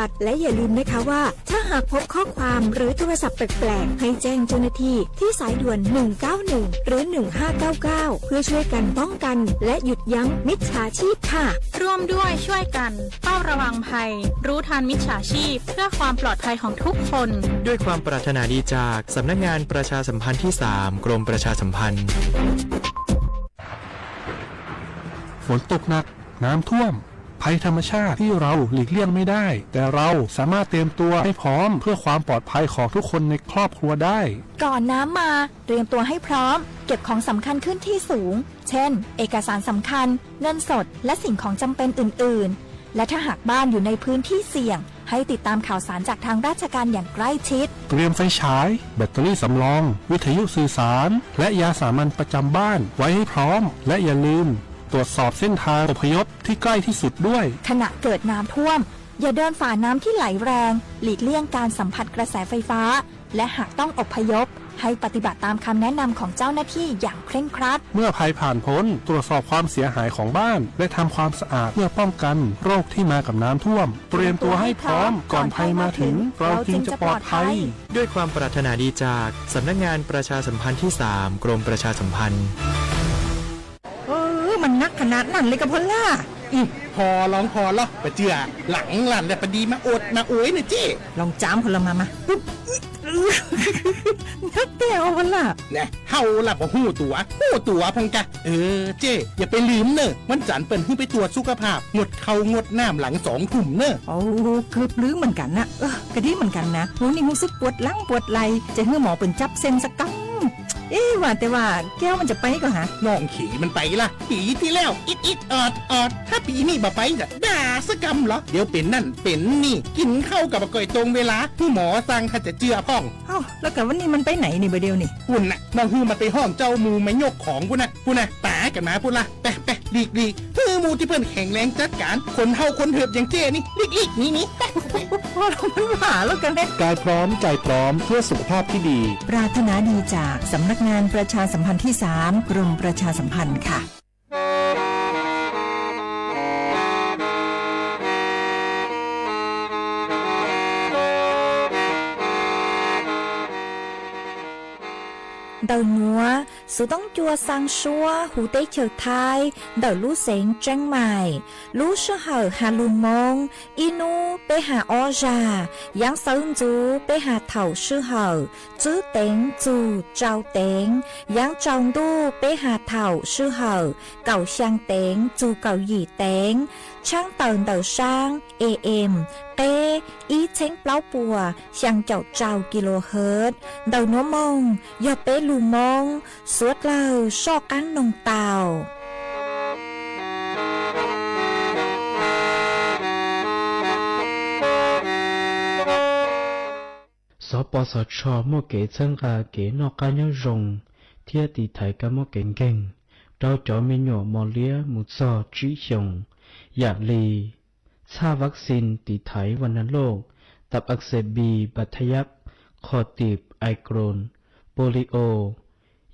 ดและอย่าลืมนะคะว่าถ้าหากพบข้อความหรือโทรศัพท์แปลกๆให้แจ้งเจ้าหน้าที่ที่สายด่วน191หรือ1599เพื่อช่วยกันป้องกันและหยุดยั้งมิจฉาชีพค่ะร่วมด้วยช่วยกันเฝ้าระวังภัยรู้ทันมิจฉาชีพเพื่อความปลอดภัยของทุกคนด้วยความปรารถนาดีจากสำนักงานประชาสัมพันธ์ที่3กรมประชาสัมพันธ์ฝนตกหนักน้ำท่วมภัยธรรมชาติที่เราหลีกเลี่ยงไม่ได้แต่เราสามารถเตรียมตัวให้พร้อมเพื่อความปลอดภัยของทุกคนในครอบครัวได้ก่อนน้ำมาเตรียมตัวให้พร้อมเก็บของสำคัญขึ้นที่สูงเช่นเอกสารสำคัญเงินสดและสิ่งของจำเป็นอื่นๆและถ้าหากบ้านอยู่ในพื้นที่เสี่ยงให้ติดตามข่าวสารจากทางราชการอย่างใกล้ชิดเตรียมไฟฉายแบตเตอรี่สำรองวิทยุสื่อสารและยาสามัญประจำบ้านไว้ให้พร้อมและอย่าลืมตรวจสอบเส้นทางอพยพที่ใกล้ที่สุดด้วยขณะเกิดน้ำท่วมอย่าเดินฝ่าน้ำที่ไหลแรงหลีกเลี่ยงการสัมผัสกระแสไฟฟ้าและหากต้องอพยพให้ปฏิบัติตามคำแนะนำของเจ้าหน้าที่อย่างเคร่งครัดเมื่อภัยผ่านพ้นตรวจสอบความเสียหายของบ้านและทำความสะอาดเพื่อป้องกันโรคที่มากับน้ำท่วมเตรียมตัวให้พร้อมก่อนภัยมาถึงเราจึงจะปลอดภัยด้วยความปรารถนาดีจากสำนักงานประชาสัมพันธ์ที่3กรมประชาสัมพันธ์มันนักขนาดนั้นเลยกับพ่อล่ะพอลองพอหรอไปเจือหลังหลันแต่พอดีมาอดมาโอยนะเจ้ลองจ้ามพลมาปุ๊บนักเตี้ยวพ่อล่ะเนี่ยเฮาล่ะบ่หู้ตัวพงกะเจ้อย่าไปลืมเนอะวันจันทร์เปิ้นให้ไปตรวจสุขภาพงดเข้างดน้ำหลัง2 ทุ่มเนอะโอ้เกือบลืมเหมือนกันนะกะดีเหมือนกันนะหูนี่รู้สึกปวดหลังปวดไหล่จะให้หมอเปิ้นจับเส้นสักกังว่าแต่ว่าแก้วมันจะไปก็หาน้องขี่มันไปล่ะปีที่แล้วอิดออดถ้าปีนี้บ่ไปจะด่าสกำเหรอเดี๋ยวเป็นนั่นเป็นนี่กินข้าวกับก่อยตรงเวลาผู้หมอสั่งถ้าจะเจือพ่องแล้วกับวันนี้มันไปไหนนี่บ่เดียวนี่พุ่นน่ะน้องฮือมันไปห้องเจ้ามูไม่ยกของพุ่นน่ะป๋ากันมาพุ่นล่ะไปลีกฮือมูที่เพิ่นแข็งแรงจัดการคนเฮาคนเถิบอย่างเจ้นี่ลีกนี่พอเรามันหาแล้วกันกายพร้อมใจพร้อมเพื่อสุขภาพที่ดีปรารถนาดีจากสำนักงานประชาสัมพันธ์ที่3กรมประชาสัมพันธ์ค่ะđầu múa số tông chua sang xua hú tế chờ thai đầu lú sén trăng mài lú sơ hở hà lù mông inu bê hà o già giáng sơn chú bê hà thảo sư hở chứ tén chú trao tén giáng trong đu bê hà thảo sư hở cầu sang tén chú cầu dì tén trang tờn đầu sang em tê ý chén pláu bùa sang chậu trào kHz đầu nó mông do bê lù mông suốt lâu so cán nông tàu số bỏ số cho một cái chân gà cái nó cá nhau rồng thiết thì thấy cả một cái gành đau cho mình nhỏ mò lia một giò trí chồng dạ lì xa vaccine thì thấyวันนั้นโลกตับอักเสบบีบัดทะยักคอตีบไอโกรนโปลิโอ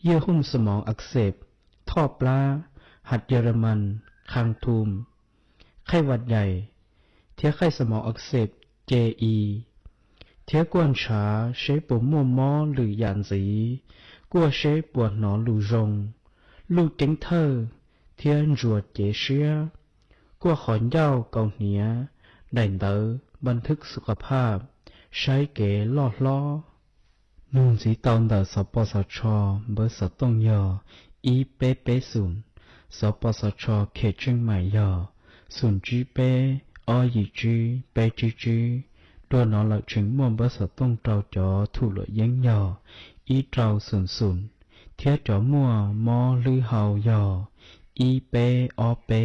เยื่อหุ้มสมองอักเสบท่อปลาหัดเยอรมันคางทูมไข้หวัดใหญ่เทียไข้สมองอักเสบเจอีเทียกวนฉาใช้ปวดมัวม้อหรือหยานสีกัวใช้ปวดหนอนหลูรงลูกเต็งเธอเทียนจวดเจเชียกัวขอนเย้าเกาเหนียได้เตอบันทึกสุขภาพใช้เก๋ล่อล้อนุ่งสีตอนเดอสปสชเบอร์สตงยออีเป๊ะศูนย์สปสชเขตเชียงใหม่ยอศูนย์จีเป้อยีจีเปจีตัวน้องเราถึงมวลเบอร์สตงเจ้าจอถูกหลยังยออีเจ้าศูนย์เทียจอมัวมอลือเฮายออีเป้อเป้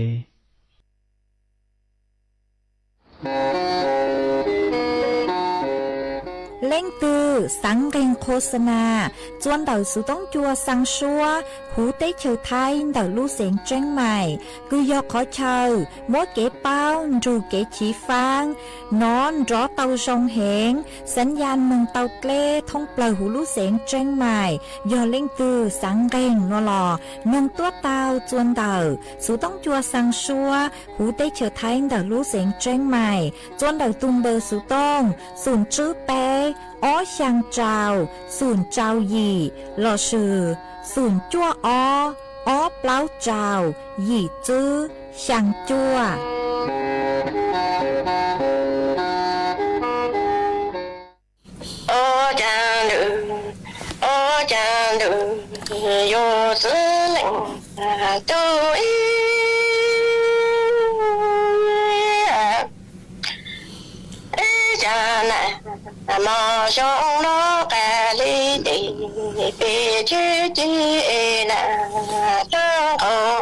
เล่งตือ สังเกงโฆษณาจวนเดาสุต้องจัวสังชัวหูเต้เชอไทยเดาลู่เสียงเจ้งใหม่คือยอขอเชอมดเก๋เป้าจูเก๋ฉีฟางนอนรอเตาชงเหงสัญญาณเมืองเตาเกล้ท่องเปล่าหูลู่เสียงเจ้งใหม่ยอเล่งตือสังเกงนอลอนงตัวเตาจวนเดาสุต้องจัวสังชัวหูเต้เชอไทยเดาลู่เสียงเจ้งใหม่จวนเดาตุมเบอร์สุต้องศูนย์จื้อเป้อ้อช่างเจ้าศูนย์เจ้าหยี่หล่อชื่อศูนย์จั่วอ้อเปล่าเจ้าหยี่จื้อช่างจั่วô chàng nữ ô chàng nữ yo sư lệnh tu y cha này mà trong nó cả lý đi bị chứ chi là trong cổ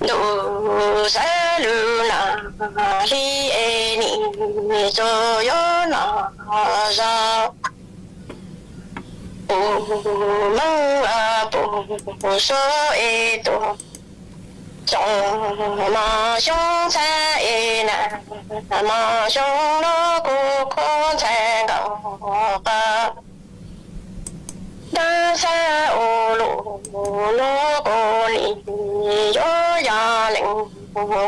đủ sẽ lưu là lý e ni cho yo nó ra mong à bố số e tu trong mà trong cha e na mà trong nó cũng con cha gạo cả đa sa ô lô nó cô li yo ya lệnh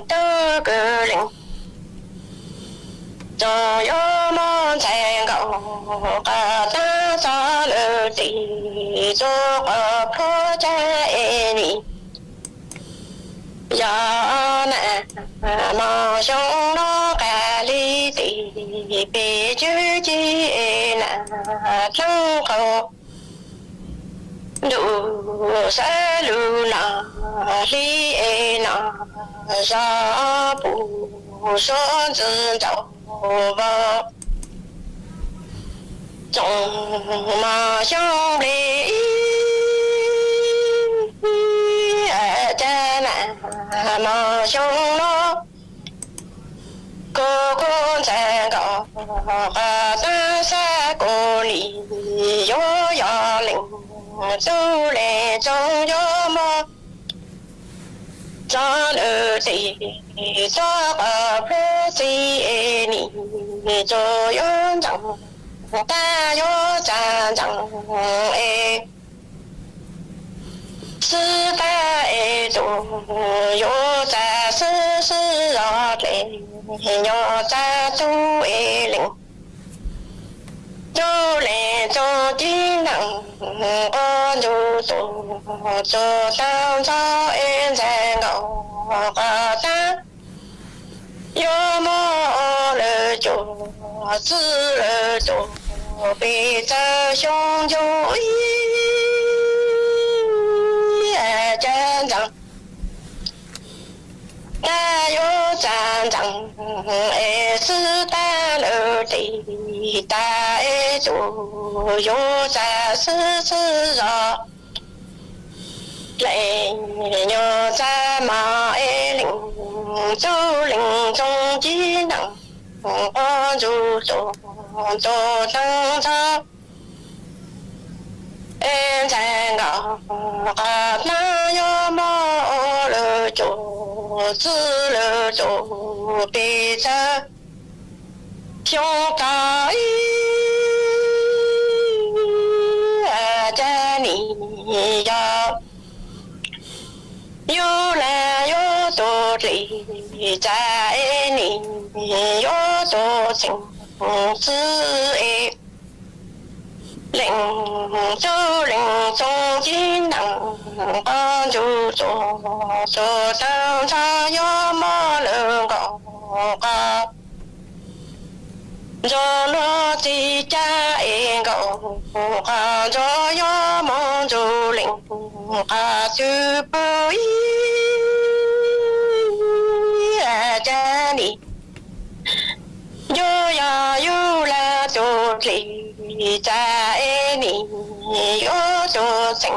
tơ cơ lệnh cho yo mong cha gạo cả ta sa lơ ti cho có cha e ni ya nè mà trong nó cả lý thì bị chứ chi nè trong cầu đủ sẽ lưu nà lý nà ra bù số dân giàu vào trong mà trong lý cha nè mà trong nó cô con cha gạo ta xa cô lì gió gió lệnh tu lệ trong gió mơ cho lỡ thì cho bà phê si nì cho gió chẳng ta gió cha chẳng sư ta e tu yo cha sư sư lo lệ yo cha tu e lệnh yo lệ cho chi nặng con yo tu cho tao cho em cha ngầu cả ta yo mo le cho sư le cho bị cha xong yo chân rằng ta yo chân rằng e sư ta lỡ thì ta e chủ yo cha sư sư rõ lệ nhờ cha mà e linh châu linh trong trí nặng con dù cho tăng cha em sang ngõ na yo mo le cho sư le cho bị cha cho cả cha ni ya yo la yo to li cha e ni yo to sing sư e lệnh cho lệnh trong chiến nặng con chú cho tao cha yo mo lơ gạo ca cho nó chỉ cha e gạo ca cho yo mo chú lệnh ca chữ bơi cha đi yo ya yo la cho li cha e ni yo cho sing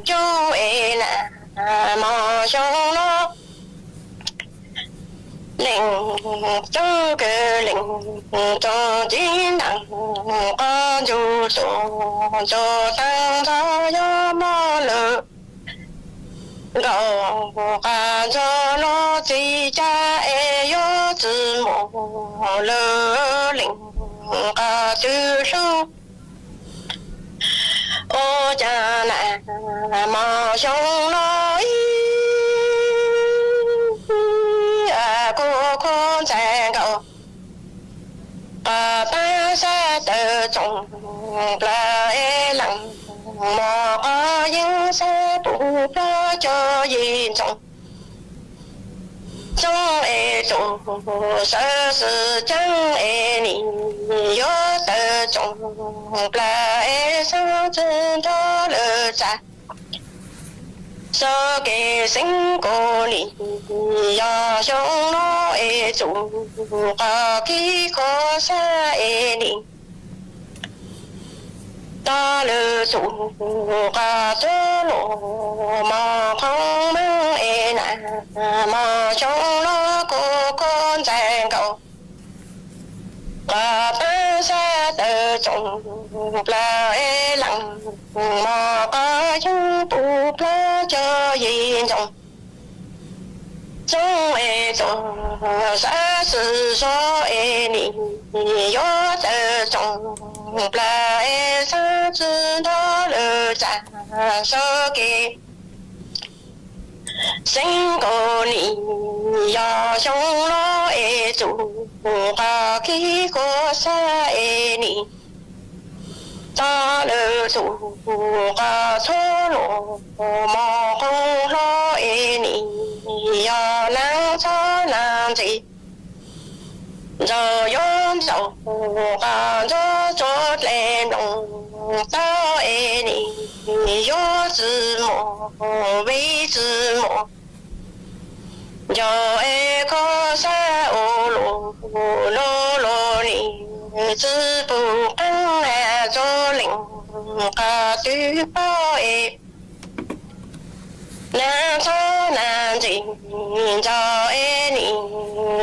cho e na mà trong nó linh trong cái linh trong chính đẳng an du cho tăng cho yo mơ lơ gạo ca cho nó chỉ cha e yo chữ mồ lơ linh ca chữ su ô cha nè mà xong nói cô con trẻ cậu ta sẽ tự trọng là e lặng mà có những sẽ tụ ra cho yên trọng trong e trọng sẽ sự chẳng e nì yếu tự trọng là e sao chân đó lỡ trả cho cái sinh cô nì ya trong nó e chủ cả khi có xa e nì ta lỡ chủ cả cho lộ mà không mang e nà mà trong nó cô con trai cậu và ta sẽ tự trọng là e lặng mà có những bụt lá cho yên trọng trong e trọng sẽ sự so e nì yếu tự trọng là e sẽ sự đó lỡ trả so kì sinh cô nì ya trong nó e chủ cả khi có xa e nì ta lỡ chủ cả số lộ mà không lo e nì ya nắng cho làm gì giờ yếm dầu cả cho lên lòng ta e nì yếu chữ mồ vì chữ mồ giờ e có xa ô lô lô lô nì chữ bù ăn là cho lệnh cả tứ bao e nàng cho nàng gì cho e nì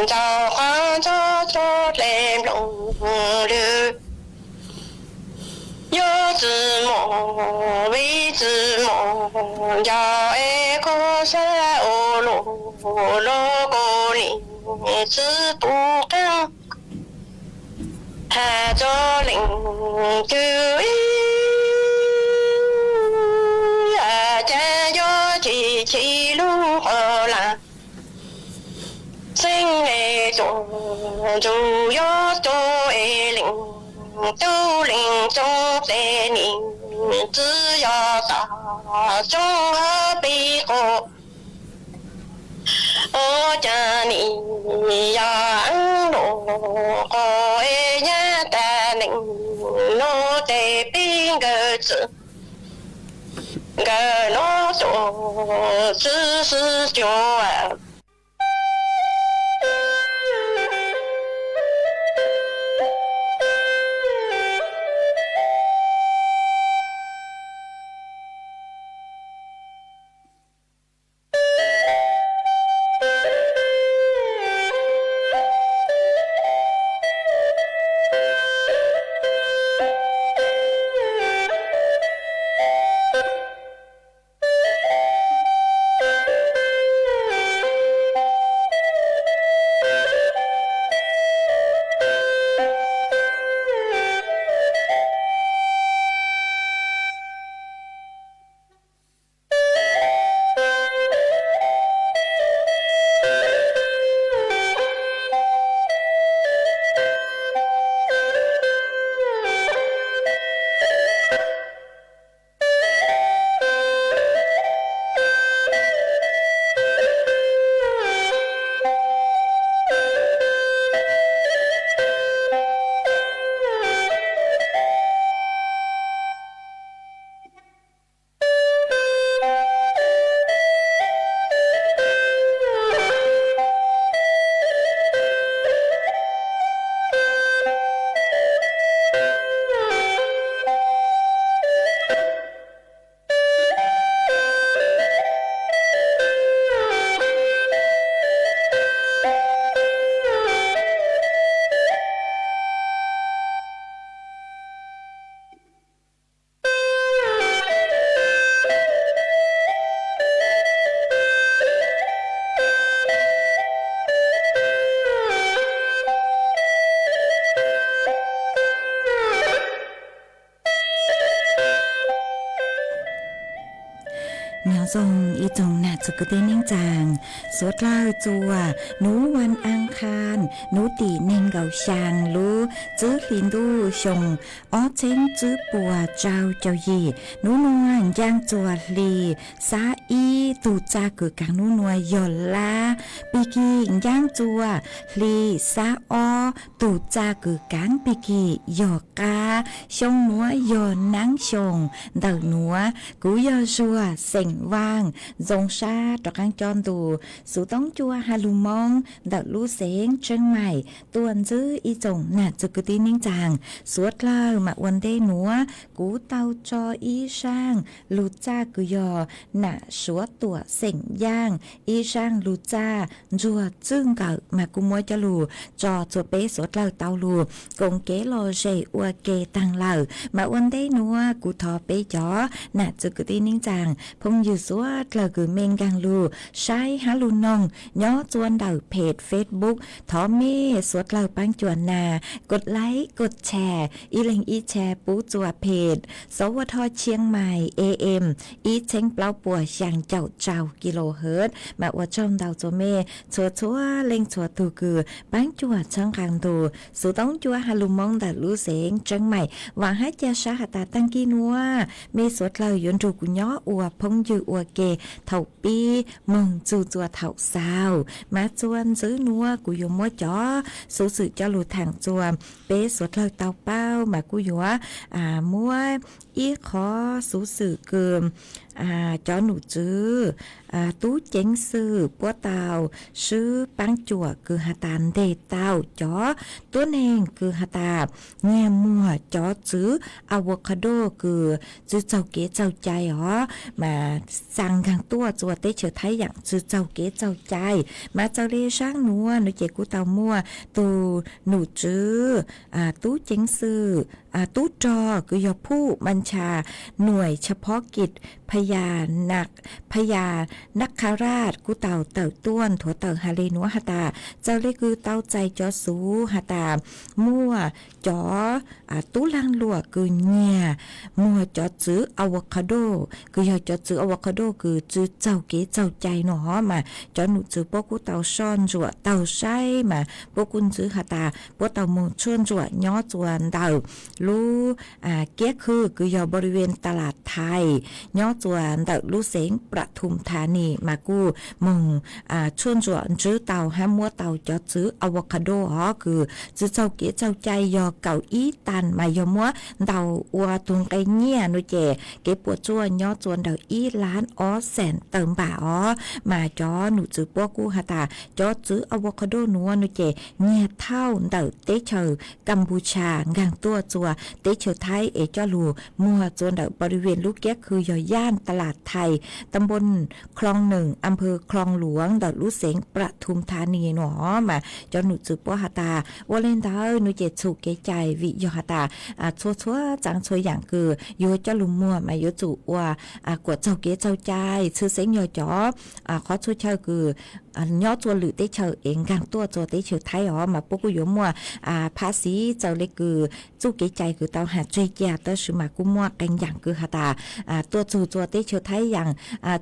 cho khoan cho lên lòng đưa yo chữ mồ vì chữ mồ ya e có xa ô lô lô cô nì chữ bù ăn hà cho lệnh cứ cha yo chỉ lu hồ là sinh e chủ yo cho e lệnh tu lệnh trong thế nì chỉ yo ta trong bi cô ô cha nì ya ăn đồ cô e nhá ta lệnh nô tê bin gơ chữ gơ nô chỗ chữ sư cho à ทรงอีจงน่ะจุกเตนิ่งจางสวดเล่าจัวหนูวันอังคารหนูตีเน่งเกาชางรู้จื้อลินดูชงอ้อเช้งจื้อปัวเจ้ายีหนูนวลย่างจัวลีซาอีตูจาเกิดกังหนูนวลยอนลาปีกีย่างจัวลีซาออตูจาเกิดกังปีกียอกาชงหนัวยอนนังชงเดินหนัวกูยอชัวเส็งว่างจงชาตะกังจอนดูสูต้องจัวฮาลุมองเดินลู่เสงเชียงใหม่ตัวนจื้ออีจงน่ะจุกตีนิ่งจางสวดเล่ามาวันเดหนัวกูเตาจออีช่างลูจ้ากุยอน่ะสัวตัวเส็งย่างอีช่างลูจ้าจัวจึ้งเก่ามากุมัวจะลูจอจัวเป๊สวดเล่าเตาลูกงเกโลเจอัวเกตังเล่ามาวันได้นัวกูทอเปจอน่ะจุกตีนิ่งจางพงอยู่สวดเล่าคือเมงกังลูใช้ฮาลูนองย่อจวนเดาเพจเฟซบุ๊กทอเมสวดเล่าปังจวนนากดไลค์กดแชร์อีเลงอีแชร์ปูจัวเพจสวทเชียงใหม่ AM อีเชงเปล่าปัวช่างเจ้ากิโลเฮิรตซ์มาว่าชมดาวโจเมชัวเล็งชัวตูคือปังจัวช่างกางตูสูต้องจัวฮาลุมองดัดรู้เสียงจังใหม่วางให้เจ้าชาหตาตั้งกีนัวเมสวดเรายนจูกุย้ออัวพงยูอัวเกเท่าปีมงจูจัวเท่าสาวมาจวนซื้อนัวกุยมัวจ๋อสูสื่อเจ้าหลุดทางจัวเปสวดเราเตาเป้ามากุยัวมัวอีขอสูสื่อเกิมจอหนูจื้อตู้เจ๋งซื้อปัวเตาซื้อปังจั่วคือหาตานเดเตาจอตัวเองคือหาตาเงียมัวจอจื้ออะโวคาโดคือจื้อเจ้าเก๋เจ้าใจมาสั่งทางตัวจัวเตเฉยไทยอย่างจื้อเจ้าเก๋เจ้าใจมาเจ้าเรช่างนัวหนูเจกูเตามัวตูหนูจื้อตู้เจ๋งซื้อตู้จอคือยอผู้บัญชาหน่วยเฉพาะกิจพญานักคาราชกูเต่าต้วนถั่วเต่าฮาเลนัวหตาเจ้าเล็กคือเต่าใจจอสูหตามั่วจอตู้ลังหลวคือเงียมั่วจอจื้ออะโวคาโดคือยอจอจื้ออะโวคาโดคือจื้อเจ้าเก๋เจ้าใจเนาะมาจอหนูจื้อพวกกูเต่าซ่อนจั่วเต่าใช้มาพวกคุณจื้อหตาพวกเต่ามูชวนจั่วย้อจวนเต่ารู้เกี้ยคือยอบริเวณตลาดไทยย่อจวนเต่าลู่เสงประทุมธานีมากูมงชวนจวนจื้อเต่าห้ามัวเต่าจอจื้ออะโวคาโดคือจื้อเจ้าเกี้ยเจ้าใจยอเก่าอีตันมายอมัวเต่าอัวตุงไกเงียนุเจเก็บปวดจวนย่อจวนเต่าอีล้านแสนเติมบ่ามาจอหนูจื้อพวกกูหตาจอจื้ออะโวคาโดนัวนุเจเงียเท่าเต่าเตเชอกัมพูชางางตัวจัวเตเชอไทยเอจอลูมัวจนเดบริเวณลูกแก้คือย่านตลาดไทยตำบลคลองหนึ่งอำเภอคลองหลวงดอดลูเสงประทุมธานีหนอมาจนหนูจืบปหตาวเลนดาหนูเจสุเกใจวิยหตาชัวจังชัวอย่างคือโยจอลูมัวมาโยจุว่ากวดเจ้าเกเจ้าใจชื่อเสงยอจอขอช่วยเชิญคือย่อตัวหรือเตเชอเองกางตัวเตเชอไทยมาปุกโยมัวภาษีเจ้าเล็กคือจุเกใจคือเตาหาใจเจียเตอมากุมัวกันอย่างคือหตาตัวตัวเตเชอไทยอย่าง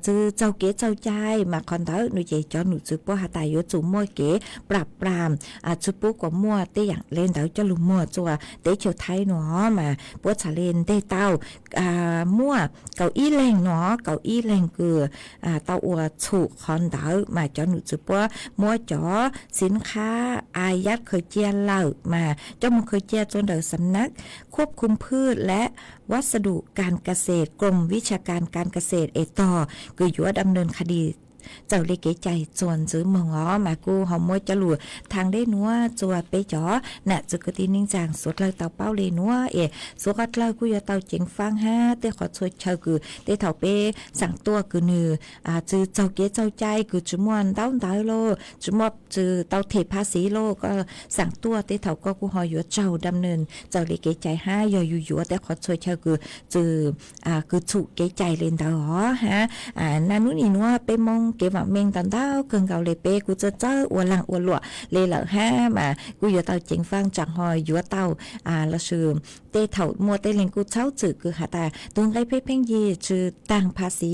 จือเจ้าเก๋เจ้าใจมาคอนเตอร์หนูเจจอหนูจือปหตายจุมัวเก๋ปรับปรามจุปุกว่ามัวเตอย่างเล่นเตาจะลุมัวจัวเตเชอไทยหนอมาปวดชาเลนเตเต้ามัวเก้าอี้แรงหนอเก้าอี้แรงคือเตาอัวฉุคอนเตอร์มาจอหนูจือปัวมัวจอสินค้าอายัดเคยเจียเล่ามาเจ้ามันเคยเจียจนเดอสำนักควบคุมพืชและวัสดุการเกษตรกรมวิชาการการเกษตรคืออยู่ดำเนินคดีเจ้าเล็กใจจวนซื้อมงมากูหอมมวยจะหลุดทางได้นัวจวไปจ่อน่ะจุกตีนิ่งจางสุดเลยเตาเป้าเลยนัวสุกัดเลยกูอย่าเตาเจ๋งฟังฮะเตขอช่วยเชอคือเตเถาเปสั่งตัวคือเนื้อจือเจ้าเก๋เจ้าใจคือจุมวนเต้าโลจุมอบจือเตาเทภาษีโลก็สั่งตัวเตเถาก็กูหออยู่เจ้าดำเนินเจ้าเล็กใจห้าอยู่แต่ขอช่วยเชอคือจือคือฉุเก๋ใจเล่นเตาฮะนานุนี่นัวไปมอง kế vào mình tận tao cần gạo lệ bê cú chơi ua lăng ua lụa lê lợ ha mà cú giờ tao chính phang chẳng hỏi vừa tao là sự tê thầu mua tê lên cú cháu chữ cứ hạ ta tuân lấy phép phèn gì chữ tăngภาษี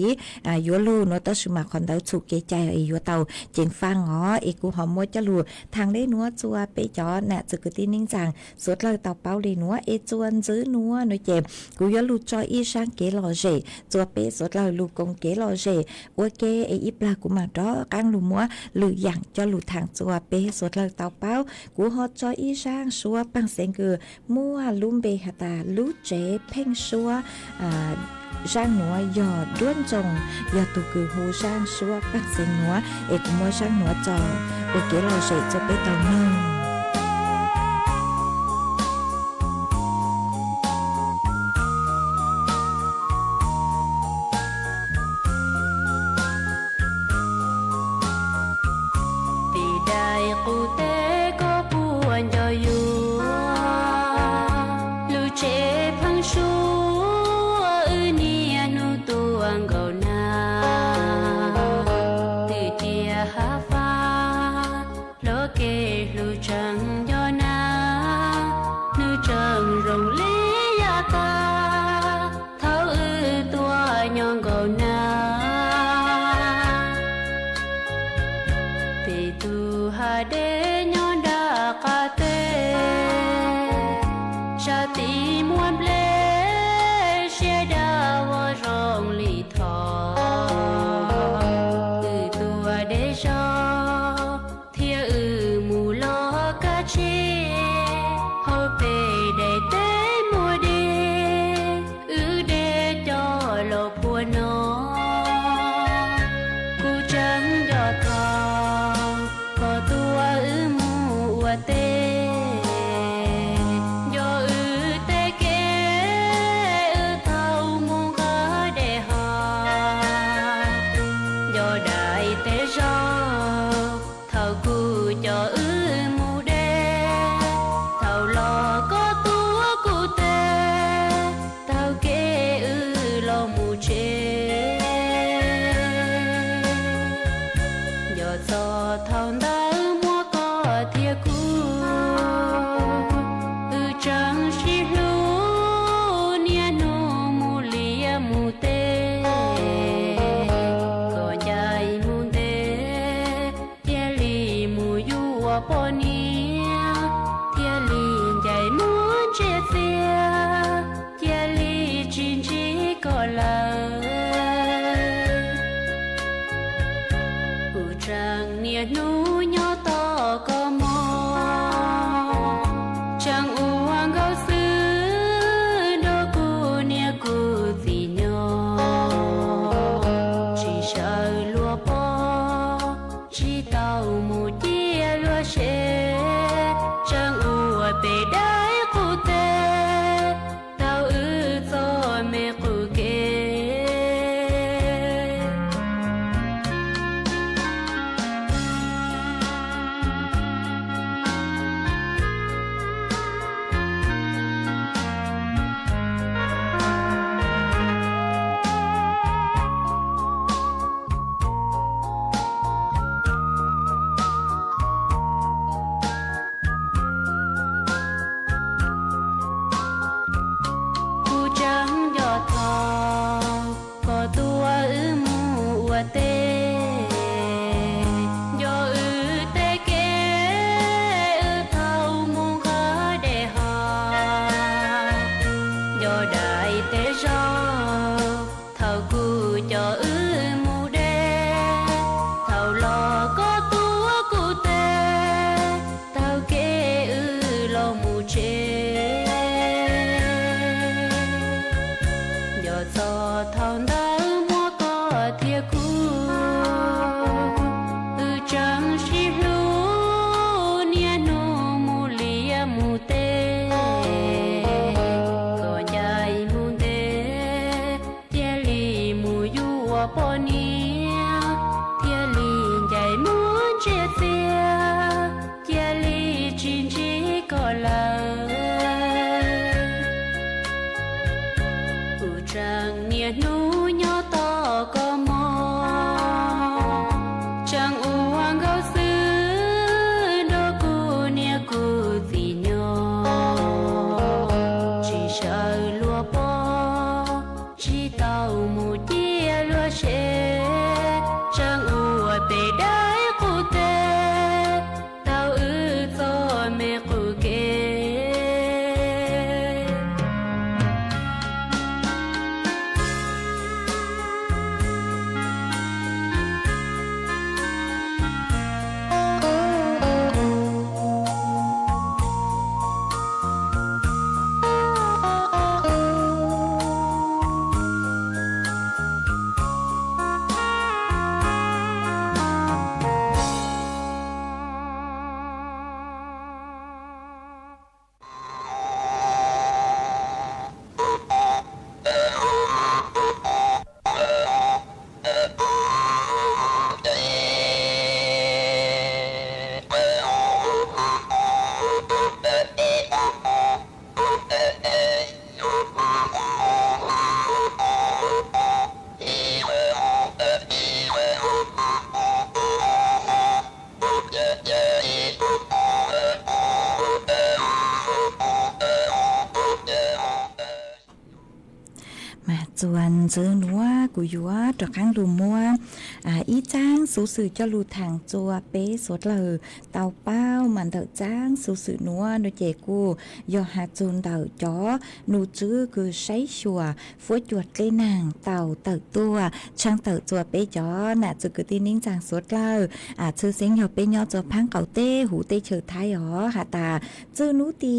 vừa lu nó tao sự mà còn tao chụp cái trái ấy vừa tao chính phang ngó ấy cú họ mua cho lu thằng đấy núa chua bê chó nè chữ cứ tin ninh rằng suốt lời tao bao đi núa ấy chuan giữ núa nói chém cú vừa lu cho y sang kế lò rể chua bê suốt lời lu công kế lò rể ok ấy ít là cú mà đó căng lu mua lử dạng cho lu thằng chua bê suốt lời tao bao cú họ cho y sang xua bằng sen cứ mua lùm bê hạt ta lú chế phèn xua sang núa giò đuôn trồng giò tụ cử hồ sang xua bằng sen núa ấy cũng mua sang núa trò ok lò rể cho bê tao nâng rằng nia nú nhỏ to có mò จวนเจอหนัวกูอยู่ว่าตะข้างดูมัวอีจ้างสูสื่อเจ้าลูทางจัวเป๊สดเลยเตาเป้ามันเตาจ้างสูสื่อนัวโดยเจกูยอหาจูนเตาจ้อหนูจื้อคือใช้ชัวฟัวจวดเลยนางเตาตัวช่างเตาจัวเป๊จ้อน่ะจะคือที่นิ่งจางสดเลยชื่อเสียงเหยาเป๊ยอจัวพังเก่าเต้หูเต้เฉิดไทยอ๋อหาตาจื้อนูตี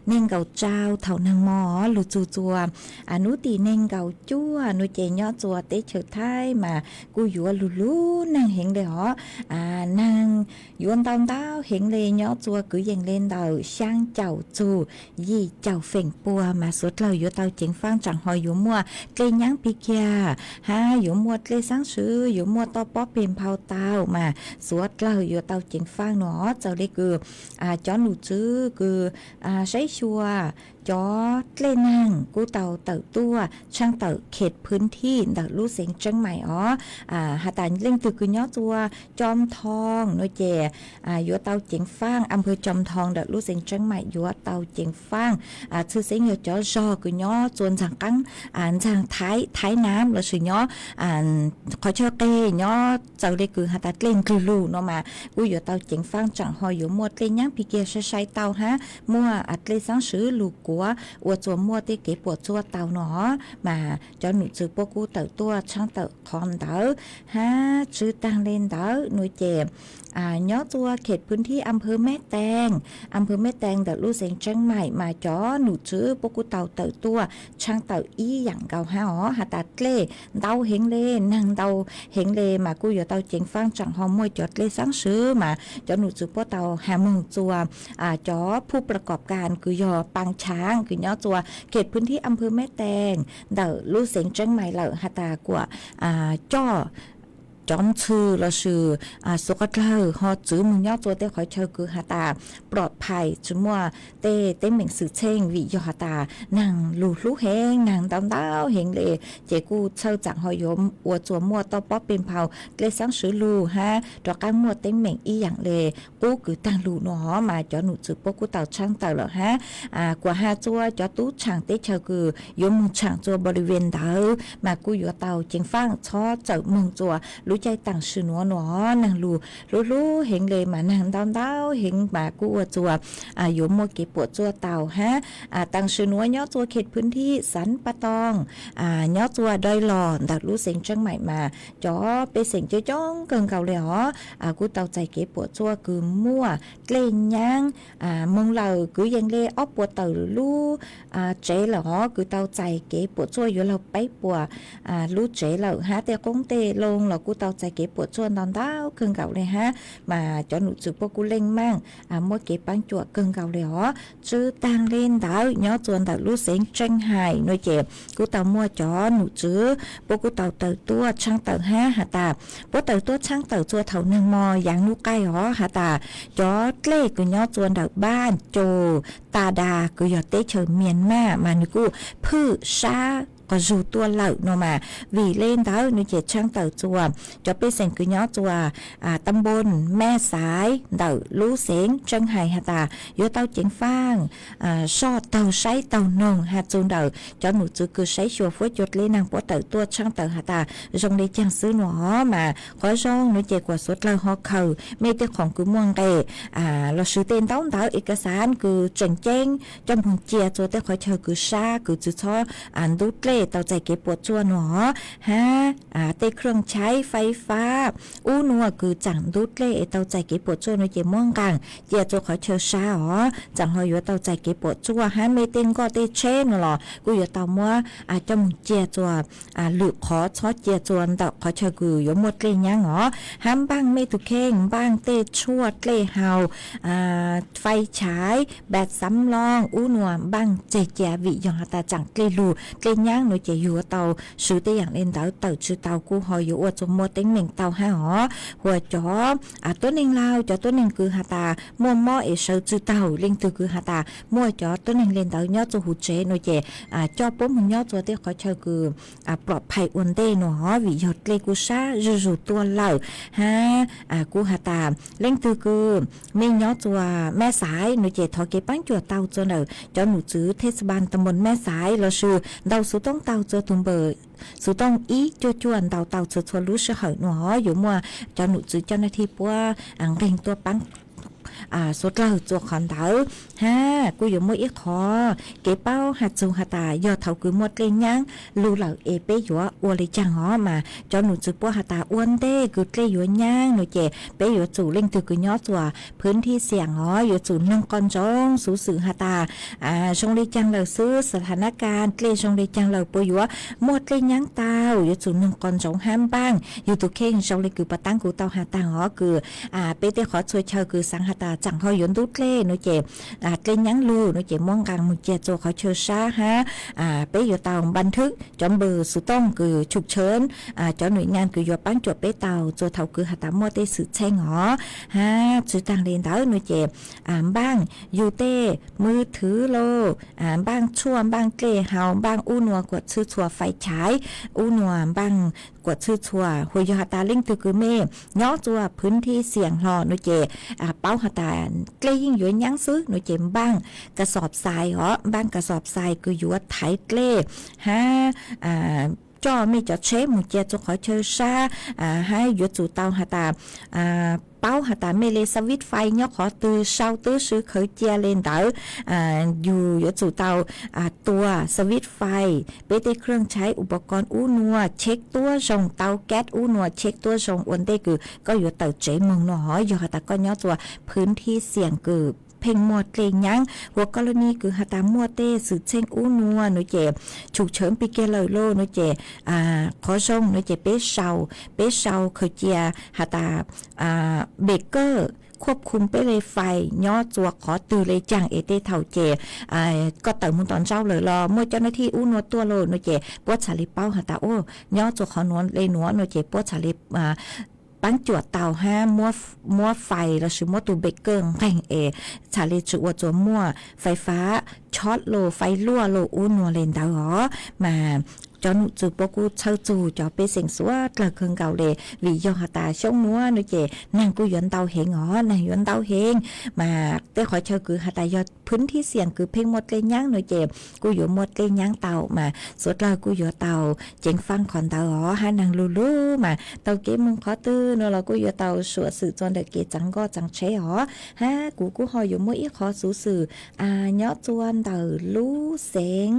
เน่งเก่าเจ้าเท่านางหมอหลุจูจัวนูตีเน่งเก่าจั่วนูเจยอจัวเต้เฉิดไทยมากูอยู่ลูนางเห็นเลยอ๋อนางยวนเต้าเห็นเลยยอจัวcứ dành lên đầu sang chào chủ gì chào phèn bùa mà suốt lời yếu tàu chính phang chẳng hỏi yếu mua cây nhang pi kia ha yếu mua cây sáng sứ yếu mua to bó pin phao tàu mà suốt lời yếu tàu chính phang nó chào đây cứ chó nụ chứ cứ sấy chuaจอเล่นนั่งกูเต่าตัวช่างเต่าเขตพื้นที่เต่าลู่เสียงจังใหม่หาตาเล่งตือคือย่อตัวจอมทองน้อยเจยัวเต่าเจียงฟ้างอำเภอจอมทองเต่าลู่เสียงจังใหม่ยัวเต่าเจียงฟ้างชื่อเสียงยัวจอจอคือย่อจวนจางกังจางท้ายน้ำแล้วชื่อย่อขอเชื่อเกยย่อเจ้าได้คือหาตาเล่งคือลู่เนาะมากูยัวเต่าเจียงฟ้างจังหอยยัวมัวเล่นยังพี่เกียใช้เต่าฮะมัวอัดเล่สังซื้อลูกกัวจัวมัวที่เก็บปวดจัวเต่าหนอมาจอหนูจือพวกกูเต่าตัวช่างเต่าคอมเต่าฮะชื่อตังเล่นเต่าหน่วยเจ็บย่อตัวเขตพื้นที่อำเภอแม่แตงเต่าลู่เสียงเชียงใหม่มาจอหนูจื้อพวกกูเต่าตัวช่างเต่าอีอย่างเก่าฮะหาตาเล่เต่าเฮงเล่นางเต่าเฮงเล่มากูอยู่เต่าเจียงฟังจังหอมมวยจอดเล่สังซื้อมาจอหนูจื้อพวกเต่าหามึงจัวจอผู้ประกอบการคือยอปังช้างคือย่อตัวเขตพื้นที่อำเภอแม่แตงเต่าลู่เสียงเชียงใหม่เหล่าหาตากว่าจ้อจอมชื่อละชื่อสุกัดเลอฮอจื้อมึงย่อตัวเต้ขอยเชอคือหาตาปลอดภัยจุมัวเต้เหม่งสื่อเช่งวิยอหาตานางลูแหงนางเต้าเฮงเลยเจกูเชอจังหอยมอวจัวมัวต่อป๊อเป็นเผาเลยสังสือลูฮะดอกการมัวเต้เหม่งอีอย่างเลยกูคือตังลูหนอมาจอหนูจื้อพวกกูเต่าช่างเต่าเหรอฮะกว่า5จัวจอตู้ช่างเต้เชอคือยมมึงช่างจัวบริเวณเต่ามากูอยู่เต่าเจียงฟังชอเจ้ามึงจัวรู้ใจต่างชื่อหนัวนางรู้เห็นเลยมานางเต้าเห็นมากูจัวอยู่มัวเก็บปวดจัวเต่าฮะต่างชื่อหนัวย่อจัวเขตพื้นที่สันปะตองย่อจัวดอยหล่อดักรู้เสียงจังใหม่มาจ่อไปเสียงจ้องเกินเก่าเลยหรอกูเต่าใจเก็บปวดจัวคือมั่วเล่นยังมึงเราคือยังเล่อปวดเต่าลู่เจ๋เหรอคือเต่าใจเก็บปวดจัวอยู่เราไปปวดลู่เจ๋เหรอฮะแต่คงเตลงเรากูเต่าใจเก็บปวดชวนตอนเต้าเกินเก่าเลยฮะมาจอหนูจือพวกกูเล่งมั่งมัวเก็บปังจั่วเกินเก่าเลยหรอจื้อตังเล่นเต้าย่อจวนเต่าลู่เสียงจังหายหน่วยเจ็บกูเต่ามัวจอหนูจื้อพวกกูเต่าตัวช่างเต่าฮะหาตาพวกเต่าตัวช่างเต่าจั่วเท่านึงมออย่างลูกไก่หรอหาตาจอเล่กูย่อจวนเต่าบ้านโจตาดากูยอเต้เฉินเมียนมานึกูพื้ชาก็อยู่ตัวเหล่าโนมาวีเล่นเต้าหนูเจ็ดช่างเต่าจัวจะไปเสียงคือย้อจัวตำบลแม่สายเต่าลู่เสียงจังไห้หาตาโยเต้าเจียงฟางซอเต่าใช้เต่านงหาจูนเต่าจะหนูจือคือใช้ชัวฟุ้ยจดเล่นนางปวดเต่าตัวช่างเต่าหาตาจงได้จังซื้อหนอมาขอจงหนูเจ็ดกว่าสุดเราฮอกเขาไม่ได้ของคือม่วงเตเราซื้อเต้นเต้าเอกสารคือเจ๋งเจ้งจำพงเจียจัวแต่ขอเชอคือชาคือจื้อช้อดูเล่เต่าใจเก็บปวดจัวหนอฮะเต้เครื่องใช้ไฟฟ้าอู้นัวคือจังดูเล่เต่าใจเก็บปวดจัวในเจม่วงกังเจียจัวขอเชอชาหรอจังหอยอยู่เต่าใจเก็บปวดจัวฮะไม่เต้นก็เต้เช่นหรอกูอยู่เต่ามัวจมูกเจียจัวหรือขอช้อเจียจวนเต่าขอเชอคืออยู่หมดเลยยังหรอห้ามบ้างไม่ถูกเข่งบ้างเต้ชั่วเล่เฮาไฟฉายแบตสำรองอู้นัวบ้างเจียวิยองตาจังเกลูเกยังหนูเจียอยู่เต่าซื้อได้อย่างเล่นเต่าชื่อเต่ากูหอยอยู่อวดจมมัวเต็งเหม่งเต่าห้าหอหัวจอตัวหนึ่งลาวจอตัวหนึ่งคือหาตามัวม้อเอเซอร์ชื่อเต่าเล่งตัวคือหาตามัวจอตัวหนึ่งเล่นเต่าย่อตัวหูเจหนูเจียจอปุ๊บมันย่อตัวเต้ขอเชอคือปลอดภัยอ้วนเต้หนูหอวิยอดเลกูซ่าจู่ตัวเหล่าฮะกูหาตาเล่งตัวคือไม่ย่อตัวแม่สายหนูเจียทอเก็บปั้งจั่วเต่าจนจอหนูจื้อเทศบาลตำบลแม่สายเราชื่อเต่าสุด ต้องเตาเจอตุ่มเบอร์สุต้องอีจวนเตาเจอชัวรู้เสเหยหนออยู่มัวเจ้าหนูจื้อเจ้าหน้าที่ปัวเร่งตัวปังสุดเราจัวขอนเต๋อฮะกูอยู่มืออีขอเก็บเป้าหัดจูหัดตายอดเท่าคือหมดเลยยังลูเหล่าเอเป้อยู่อวเลยจังหอมาจอหนูจือปัวหัดตาอ้วนเต้คือเกลอยู่ยังหนูเจเป้อยู่จู่เล่งถือคือยอดจัวพื้นที่เสี่ยงหออยู่จู่นั่งกอนจงสูสื่อหัดตาชงเลยจังเราซื้อสถานการณ์เกลชงเลยจังเราปัวอยู่หมดเลยยังเตาอยู่จู่นั่งกอนจงห้ามบ้างอยู่ตัวเข่งชงเลยคือปะตั้งกูเตาหัดตาหอคือเป้เต้ขอช่วยเชาคือสังหัดตาจังหอยยนดุเล่หนูเจ็บเล่นยังลูหนูเจ็บม่วงกลางมุเจโจเขาเชิญซาฮะเป้อยู่เตาบันทึกจอมเบอร์สุต้องคือฉุกเฉินจอหน่วยงานคืออยู่ปั้งจวบเป้เตาโจเท่าคือหัตถมัวเต้สืบแช่งหอฮะจืดต่างเรียนเตาหนูเจ็บบ้างยูเต้มือถือโลบ้างช่วงบ้างเกลี่เฮาบ้างอู้นัวกดชื่อชัวไฟฉายอู้นัวบ้างกดชื่อชัวหัวยหัตตาเล่งตือคือเมย์ย่อจัวพื้นที่เสี่ยงหอหนูเจ็บเป้าหัตตาเกลี้ยงอยู่ยังซื้อหนูเจ็บบ้างกระสอบทรายเหรอบ้างกระสอบทรายคืออยู่ไถเกล้ฮะจอไม่จะเชฟมุเจจะขอเชิญซาให้อยู่จู่เตาหัตตาเป้าหัตตาเมเลสวิตไฟย่อขอตือเศร้าตื้อซื้อเคยเจียเลนเต๋ออยู่จู่เตาตัวสวิตไฟเปเตเครื่องใช้อุปกรณ์อู้นัวเช็คตัวส่งเตาแก๊สอู้นัวเช็คตัวส่งอ้วนเต้คือก็อยู่เตาเจมึงหนออยู่หัตตาก็ย่อตัวพื้นที่เสี่ยงคือเพ่งหมดเลยยังหัวกรณีคือหัตถมัวเต้สืบเช่งอู้นัวหนูเจ็บฉุกเฉินปีเกลเลยโลหนูเจ็บขอส่งหนูเจ็บเป๊ะเชาเคยเจียหัตถเบเกอร์ควบคุมไปเลยไฟย่อจัวขอตือเลยจังเอเต้เท่าเจก็เติมมุนตอนเช้าเลยรอเมื่อเจ้าหน้าที่อู้นัวตัวโลหนูเจ็บปวดฉลิเป้าหัตถโอย่อจัวขอนวลเลยหนัวหนูเจ็บปวดฉลิปั้งจวดเตาห้ามัวไฟแล้วชื่อมัวตูเบเกอร์แข่งชาลีจูวัวจัวมัวไฟฟ้าช็อตโลไฟรั่วโลอู้นัวเลนดาวหรอมาจอนุจูปกูเช่าจูจอเปเสียงสัวกระเคืองเก่าเลยวิยอหตาช่องมัวนุเจนางกูยนเตาเหงอ๋อนางยนเตาเหงมาแต่ขอเช่าคือหตายอดพื้นที่เสี่ยงคือเพ่งหมดเลยย่างนุเจกูอยู่หมดเลยย่างเตามาสุดเลยกูอยู่เตาเจงฟังขอนเตาอ๋อหานางลูมาเตาเก็บมึงขอตื้อเนาะเรากูอยู่เตาสวดสื่อจนเด็กเกจังก็จังเชอ๋อฮะกูหอยอยู่มืออีขอสื่อเนาะจวนเตาลู่เสง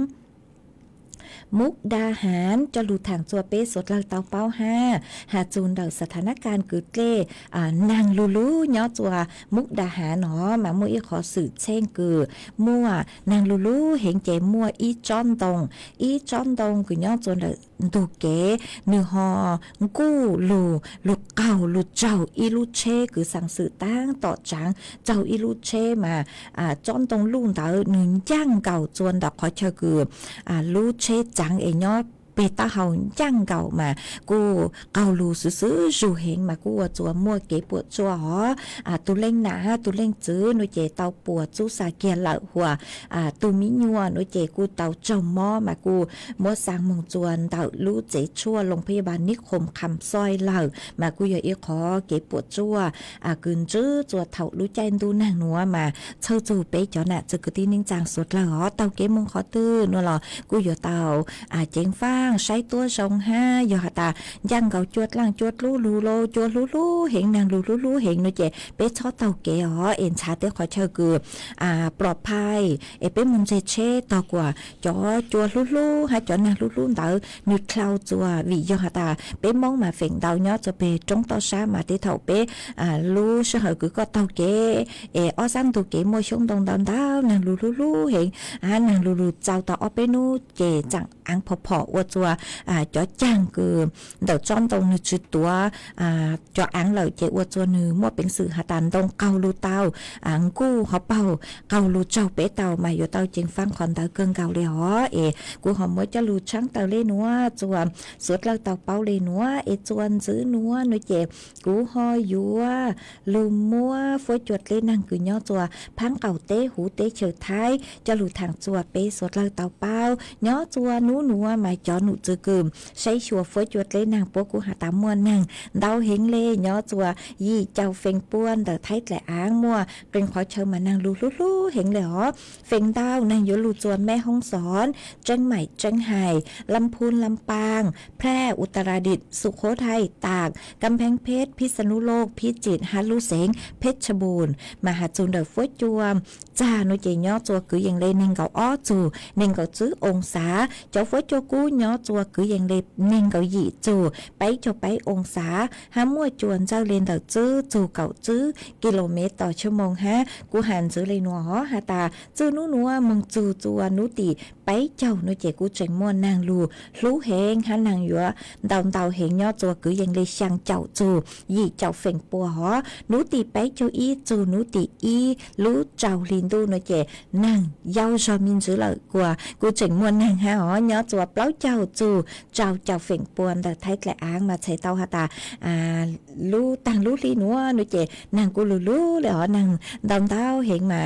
มุกดาหารจะหลุดทางจัวเป้สดเราเตาเป้าหาจูนเดาสถานการณ์กึดเล่นางลูเนาะจัวมุกดาหารหนอมามั่วอีขอสื่อเช่งคือมั่วนางลูเห็นเจมั่วอีจอมตงคือเนาะจวนเดาดูเก๋เนื้อหอกู้ลูเก่าลูเจ้าอีลูเช่คือสั่งสื่อตั้งต่อจังเจ้าอีลูเช่มาจอมตงลุงเต๋อหนึ่งย่างเก่าจวนดอกขอเชอคือลูเช่จังเอเนาะเปตาเฮาย่างเก่ามากูเกาลูซื้อจูเฮงมากูจัวมัวเก๋ปวดจัวหอตุเล่งหนาตุเล่งจื้อหนูเจเตาปวดจูสาเกียเหล่าหัวตุมิญัวหนูเจกูเตาจอมหม้อมากูมัวสร้างมงจวนเตาลู่เจชั่วโรงพยาบาลนิคมคำซอยเหล่ามากูอย่าเอขอเก๋ปวดจัวกึนจื้อจัวเถาลู่ใจดูนางหนัวมาเช่าจูเป๊จอน่ะจะกึตีนิ่งจางสดละหอเตาเก๋มงขอตื้อนัวหรอกูอย่าเตาเจงฟ้าใช้ตัวทรงห้ายอตาย่างเกาจวดล่างจวดลูโลจวดลูเห็นนางลูเห็นnoเจเป๊ะชอเตาเก๋อ๋อเอ็นชาเต้ขอเชอคือปลอดภัยเป๊ะมุนเชต่อกว่าจอจวดลูให้จอนางลูเตานึกคลาวจัววิยอตาเป๊ะมองมาเฟ่งดาวเนาะจะเป๊ะจงต่อช้ามาที่เถาเป๊ะลูเชื่อคือก็เตาเก๋อ้อซ้ำตัวเก๋มวยชงดองดาวนางลูเห็นนางลูเจ้าต่ออเปนูเจจังอังพอวัวจัวจอจังคือเดี๋ยวจอมตรงนึกจุดตัวจออังเหล่าเจวัวจัวนึกมั่วเป็นสื่อหาตันตรงเกาลูเตาอังกู้เขาเป่าเกาลูเจ้าเป๊ะเตามาอยู่เตาจิงฟังคอนเตาเกิงเกาเลยหอกูหอมมวยจะลูช่างเตาเล่นัวจัวสวดเราเตาเป่าเลยนัวจวนซื้อนัวนึกเจ็บกูหอยยัวลูมัวฝอยจวดเล่นังคือย่อจัวพังเก่าเต้หูเต้เฉิดท้ายจะลูทางจัวเป๊ะสวดเราเตาเป่าย่อจัวนัวมาจอน หนูจือกืมใช้ชัวเฟยจวดเลยนางปัวกูหาตามมัวนางเดาเฮงเลยย้อจัวยี่เจ้าเฟงป้วนเดอไทยแหละอ้างมัวเป็นขอเชิญมานางลูเห็นเลยอ๋อเฟงดาวนางอยู่ลูจวนแม่ห้องสอนเจังใหม่เจังไห่ลำพูนลำปางแพร่อุตรดิตถ์สุโขทัยตากกำแพงเพชรพิษณุโลกพิจิตรฮัลลุเสงเพชรบูรณ์มหาจุนเดอฟวยจวมจ้าหนูเจย่อจัวคืออย่างเลยนิ่งเกาอ้อจูนิ่งเกาซื้อองศาเจ้าฟวยจัวกู้ย่อจัวคืออย่างเลยนิ่งเกาหยีจูไปจบไปองศาห้ามวยจวนเจ้าเลนเดอจื้อจูเก่าจื้อกิโลเมตรต่อชั่วโมงฮะกูหันจื้อเลยนัวฮอฮาตาจื้อนัวมึงจูจัวนุตีไปเจ้าหนูเจกูเจ๋งมัวนางลูเฮงฮะนางยัวเดาเฮงย่อจัวคืออย่างเลยช่างเจ้าจูหยีเจ้าเฟ่งปัวฮอนุตีไปเจ้าอีจูนุตีอีรู้เจ้าลินดูหนูเจนางยาวชอมินจื้อเลยกว่ากูเจ๋งมัวนางฮะฮอย่อจัวเปล่าเจ้าจูเจ้าเฟ่งปวนแต่ไทยแกละอ้างมาใช้เต้าฮาตาลู่ต่างลู่ลีนัวหนูเจนางกูลู่เลยอ๋อนางดำเต้าเห็นมา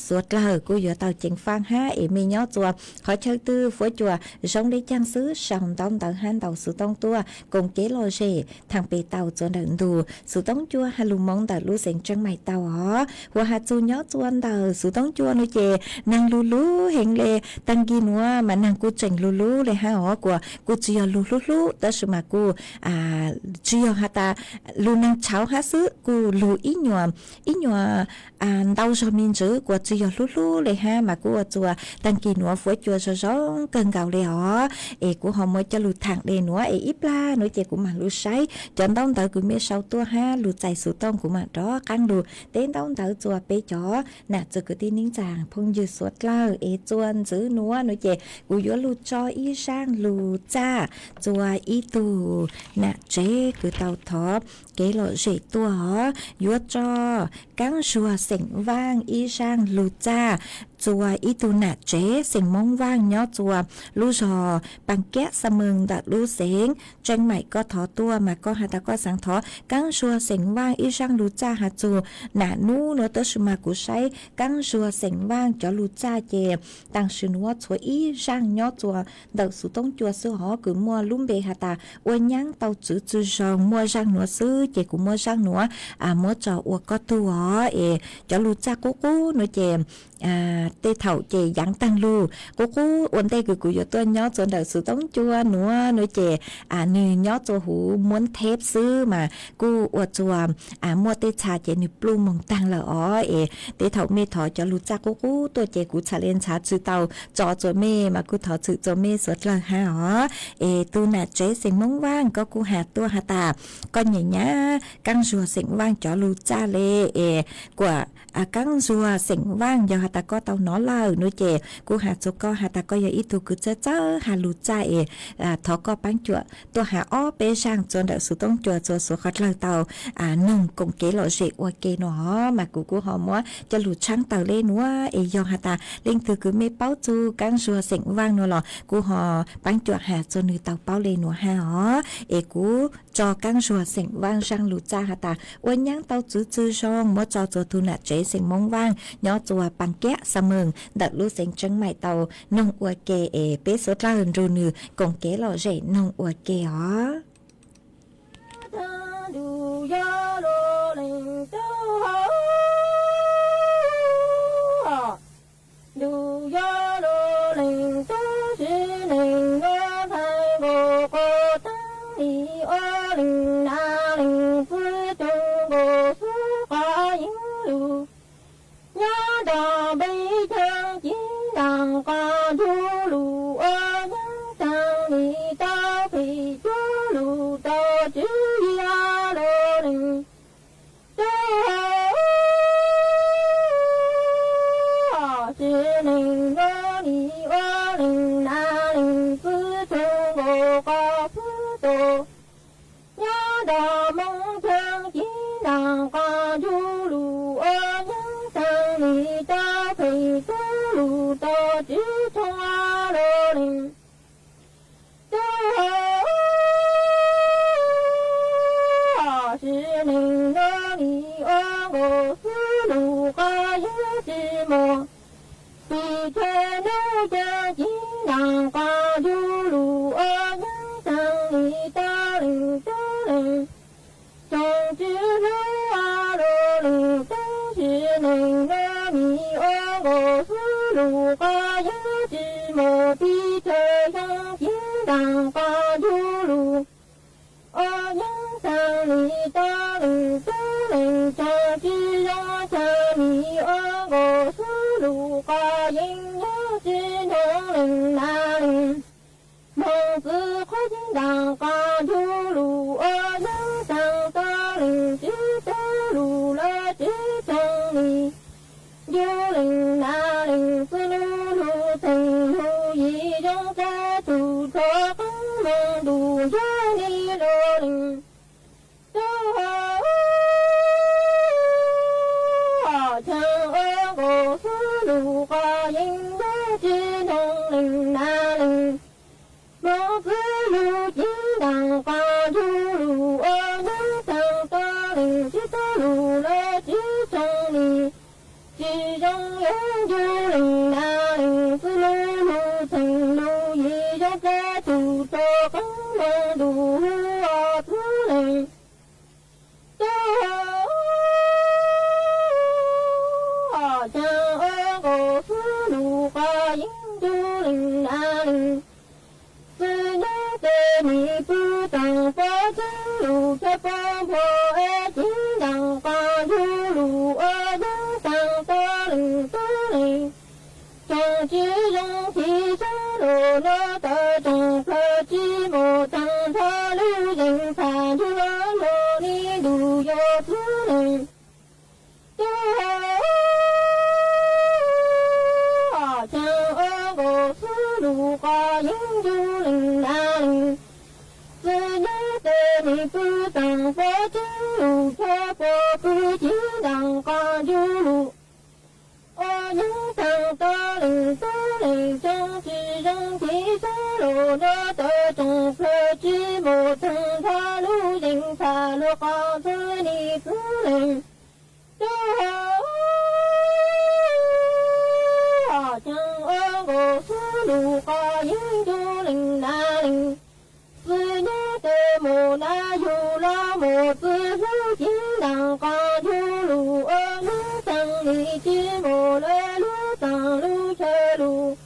สวดเลยกูอยู่เต้าเจ๋งฟังฮะมีย่อจัวขอเชิญตื้อฝวยจัวช่องได้จ้างซื้อช่องต้องเต้าหันเต้าซื้อต้องตัวกงเก๋โลเจทางไปเต้าจนเดินดูซื้อต้องจัวฮาลุมงแต่ลู่เสียงจังใหม่เต้าอ๋อหัวหาจูย่อจวนเต้าซื้อต้องจัวหนูเจนางลู่เห็นเลยตั้งกินว่ามานางกูเจ๋งลู่เลยฮะอ๋อกว่ากูเจียลู่แต่สมากูเจียฮาตาลูนางเช้าฮะซื้อกูลูอีหนัวเดาชอมินจื้อกว่าเจียลู่เลยฮะมากูจัวตั้งกินหัวฝวยจัวซ้อนเกินเก่าเลยอ๋อกูหอมมวยจะหลุดทางเดนัวอีปลาหนูเจกูมาลู่ใช้จนต้องเตอกูเมียเศร้าตัวฮะลู่ใจสุดต้องกูมาดอกันดูเต้นต้องเตอจัวไปจ๋อน่ะจะกูที่นิ่งจางพงยืดสวดเล่าจวนจื้อนัวหนูเจกูยัวลู่จออีช่างลู่จ้าจัวอีตูน่ะเจคือเตาทอเกโลเจตัวหอยัวจอกังชัวเสียงว่างอีช่างลู่จ้าจัวอีตูน่ะเจเสียงมองว่างย่อจัวลู่จอปังแกะสมึงดัดลู่เสียงจังใหม่ก็ถอตัวมาก็หาตาก็สังทอกังชัวเสียงว่างอีช่างลู่จ้าหาจูน่ะนู้เนอเตสมากูใช้กังชัวเสียงว่างจอลู่จ้าเจตังชื่อนัวชัวอีช่างย่อจัวเด็กสุต้องจัวซื้อหอคือมัวลุ่มเบหาตาอวยยังเตาจื้อจองมัวช่างหนัวซื้อเจกูมัวช่างหนัวมัวจออวก็ตัวจอลู่จ้ากูหนูเจเตเถ่าเจยังตังลูกูวันเตกูอยู่ตัวย่อจนเด็กสุต้องจัวหนัวหนูเจนี่ย่อจัวหูม้วนเทปซื้อมากูอวดจัวมัวเตชาเจนี่ปลุงมองตังละเตเถ่าเมถอจอลู่จ้ากูตัวเจกูชาเลนชาจื้อเตาจอจัวเมมากูถอจื้อจัวเมสวดละฮะตูน่ะเจเสียงมองว่างก็กูหาตัวหาตาก็ใหญ่เนี้ยกังชัวเสียงว่างจอลู่จ้าเลกว่ากังชัวเสียงว่างยาหาตาก็เตาหนอเล่าหนูเจกูหาจุก็หาตาก็ยาอีตูกูเจ้าหาลู่จ้าทอก็ปังจัวตัวหาอ้อเปช่างจนเด็กสุต้องจัวสุขัดเลยเตานุ่งกงเกลอเจอวเกหนอมากูหอมว่าจะหลุดช่างเตาเล่นัวยาหาตาเล่งคือไม่เป้าจูกังชัวเสียงว่างนัวหรอกูหอปังจัวหาจนนือเตาเป้าเลนัวหากูจอกังชัวเสียงว่างช่างลู่จ้าหาตาวันยังเตาจื้อช่องมัวจอตัวทุน่ะเจเสียงมองว่างย่อจัวปังแกะสมึงดัดลู่เสียงจังใหม่เตานงอวเกเปสดลาเอินรูนือกงเกหล่อเจนงอวเกHãy subscribe cho kênh Ghiền Mì Gõ để không bỏ lỡ 个有只毛笔这样叮当挂住路，我应上你的路走路上只让着你我是路个应有只能领那领，孟子快叮当挂住路，我应上的领只走路了只等你。有领那领是路路成路一种在土着更梦路有你路领走好像我是路花影的只能领那领梦子路应当挂住路我能上的领只走路了只等你只让人就领那领是路路成路一种在土着更梦路我自领走好像我是路花影就领那领是那个你不当发真路却风破爱情当发出路我能上的领的领总之用提升路了的种可寂寞当他路人看出了路你路有自领好像我是路花影就领那领是那个你不当发真路却破不尽当挂住路我应上的领的领总是让提升路了的种可寂寞等他路人看路好是你自领好像我是路花影就领那领是那个木那有了木子路应当挂住路我能上你只木了路上路车路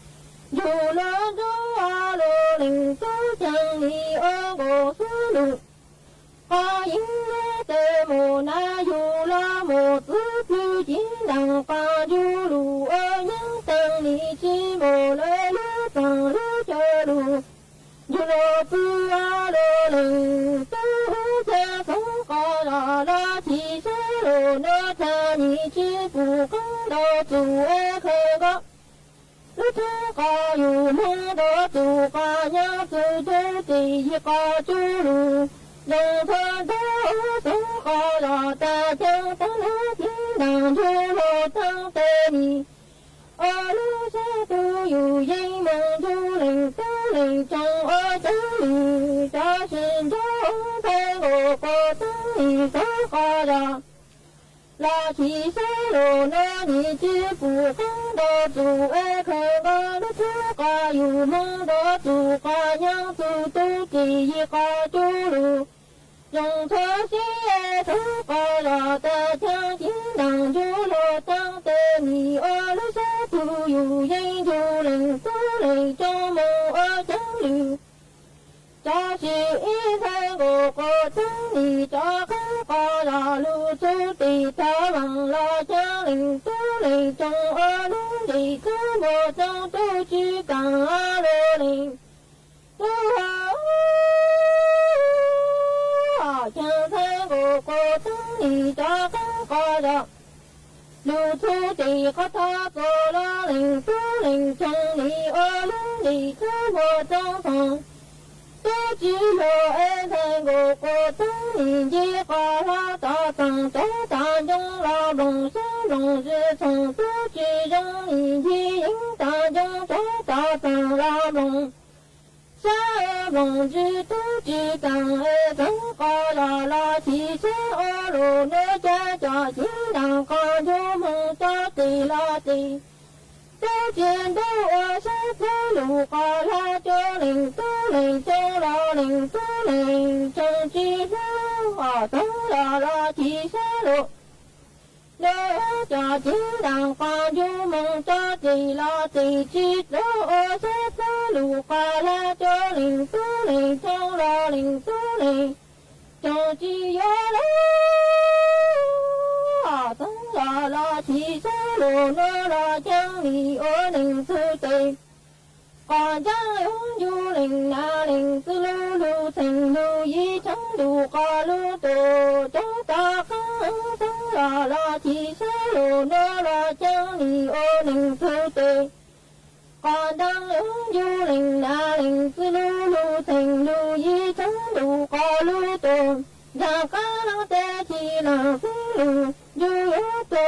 有了中华路领走向你我是路花影的木那有了木子路应当挂住路我能上你只木了路上路车路有了不阿罗领走向松花拉拉提升路那他你只不更到主爱可个路途高有梦的主花样子就第一个主路让他到松花拉大江当路听当出路当的你路上都有人梦主领都领中我等你在心中陪我过等你松花拉拉起手路那你只不更的主爱可个路途高有梦的主花样子都第一个主路用车心爱松花拉的江心当主路当的你路上都有人就领都领中梦我等路这是一台我过等你这个花拉路走的他往拉江领都领中我领的可我等都去赶阿罗领好像在我过等你这个花拉路途的和他过了领都领中你我领的可我等等都只有爱在我过等你的花拉大当都大用了龙山龙日从都只让你的应当用都大当了龙山龙日都只当爱等花拉拉提升阿罗那家家心当高就梦到地拉地都见到我山在路花拉就领都领就老领都领正直路等拉拉提升路 Nếu cho chiến đàng con du mong cho gì lo gì chi đô ô xét lù qua la cho linh tu linh trong lo linh tu linh cho chi yo lo tông lo chi sa lù nó lo chẳng li ô linh tu tây còn chẳng ứng du linh na linh tu lu thành lu yi chẳng lu qua lu tu chẳng ta không lo chi sa lù nó lo chẳng li ô linh tu tây còn đang ứng du linh na linh tu lu thành lu yi chẳng lu qua lu tu đã cá năng tê chi là phi lu du yếu tô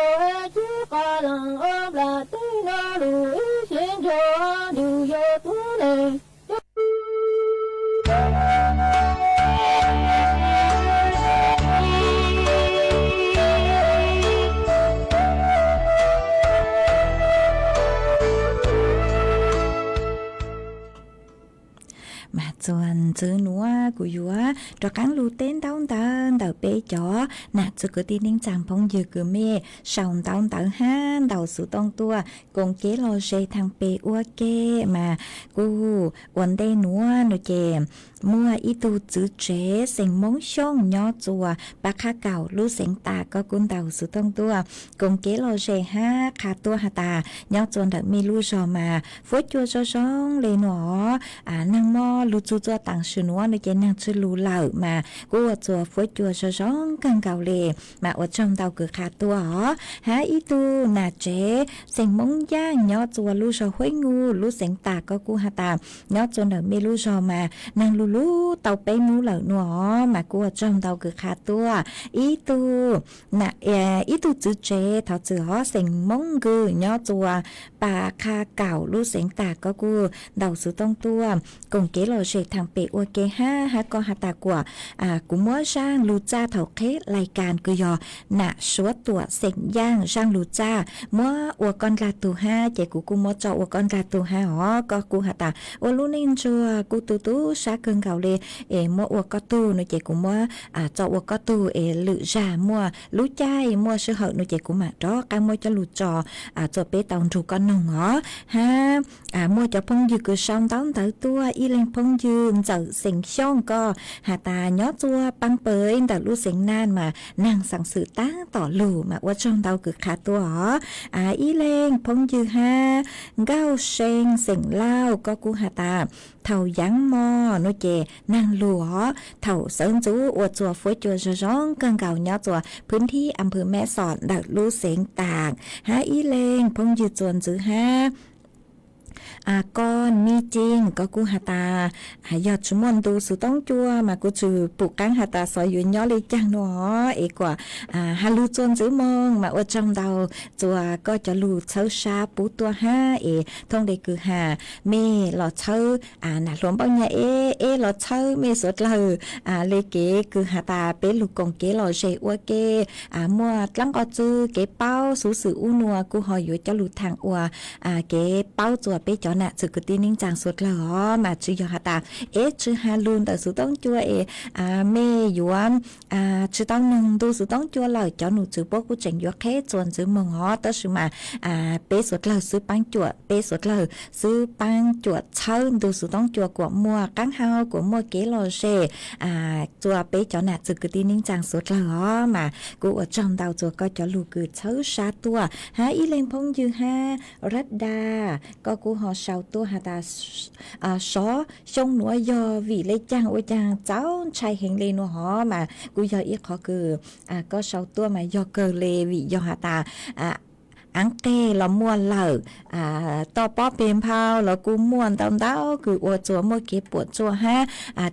chứ có năng ốp là tí nó lu ý xin cho du yếu tú này mà chuẩn chữ núa của dúa cho cán lù tên đau đau đầu bê chó nè chữ cứ tin chẳng phong dư cứ mê sòng đau đau ha đầu sự tông tua cùng kế lo dê thằng bê ua kê mà cu vấn đề núa nó chè mua ít tu chữ chế sinh món xong nhỏ chùa bác khá ảo lú sinh ta có cuốn đầu sự tông tua cùng kế lo dê ha khá tua hà ta nhỏ chuẩn thật mi lú rồi mà phốt chua cho xong lên nó năng mò lú chú cho tặng sự núa nó chè năng chữ lú lợ mà cô chùa phốt chua cho xong càng gạo lề mà ở trong tàu cứ khá tua hó há ít tu nà chế sinh món giá nhỏ chùa lú rồi huế ngu lú sinh ta có cu hà ta nhỏ chuẩn thật mi lú rồi mà năng lú lú tàu bé mũ lợn nó mà cô ở trong tàu cứ khá tua ý tu nè ý tu chữ chế thảo chữ họ sinh mong gư nhỏ chùa bà kha cào lú sinh ta có cô đầu sự tông tua cùng kế lò sẽ thằng bé ua kế ha con hà ta của cũng mới sang lú cha thảo khế lại càn cứ dò nè số tuổi sinh giang sang lú cha mới ua con gà tù ha chạy của cô mới cho ua con gà tù ha họ có cô hà ta ua lú nên chùa cô tu sa cơn gạo lê mua ua có tu nó chạy cũng mua cho ua có tu lự ra mua lú chai mua sữa hậu nó chạy cũng mà đó cái mua cho lú trò cho bé tàu rủ con nồng ngó ha mua cho phong dư cứ xong tao tới tua y lên phong dư giờ sinh xong co hà ta nhó chua băng bới đã lú sinh nan mà nàngสั่งsự tá tỏ lù mà ua trong tao cứ khá tua y lên phong dư ha gao sen sinh lao có cú hà ta thầu giáng mò nó chè nàng lúa thầu sơn chúอวดจัวฝวยจัวร้องกังเก่าเนาะจัวพื้นที่อำเภอแม่สอดดักลูเสียงต่างหาอีเลงพงยืดจวนจื้อห้าก้อนมีจริงก็กูหาตายอดชุมนดูสุต้องจัวมากูจือปลูกกังหาตาซอยอยู่ย่อเลยจังเนาะเอกว่าฮาลูจวนจื้อมองมาอวดจังดาวจัวก็จะลูเช้าชาปูตัวห้าท่องได้คือหาเมหลอดเช้าหนาหลวมปังเนี่ยหลอดเช้าเมสดเลยเลเกคือหาตาเป็นลูกกงเกหลอดเชอัวเกมัวตั้งก็จื้อเกเป้าสูสืออูนัวกูหอยอยู่จะลูทางอัวเกเป้าจัวเป้จอน่ะจือกูตีนิ่งจางสดเลยมาจือยอหาตาจือฮาลูนแต่สุต้องจัวเมยวนจือต้องนึงดูสุต้องจัวเลยจอหนูจือพวกกูเจ๋งยัวแค่จวนจือมงแต่สือมาเป้สดเลยซื้อปังจัวเป้สดเลยซื้อปังจัวเชิญดูสุต้องจัวกว่ามัวกังเฮากว่ามัวเกลอเชจัวเป้จอน่ะจือกูตีนิ่งจางสดเลยมากูอดจอมดาวจัวก็จะลูกือเชิญชาตัวหาอีเลงพงยือฮารัดดาก็กูหอชาวตัวหาตาซอชงหนัวยอวีเลยจังโอจังเจ้าชายเฮงเลยนัวหอมากูยออีกขอคือก็ชาวตัวมายอเกเลวียอหาตาอังเต้เราม้วนเหล่าต่อป้อเป็นเผาเรากูม้วนตามดาวคืออวดจัวมัวเก็บปวดจัวฮะ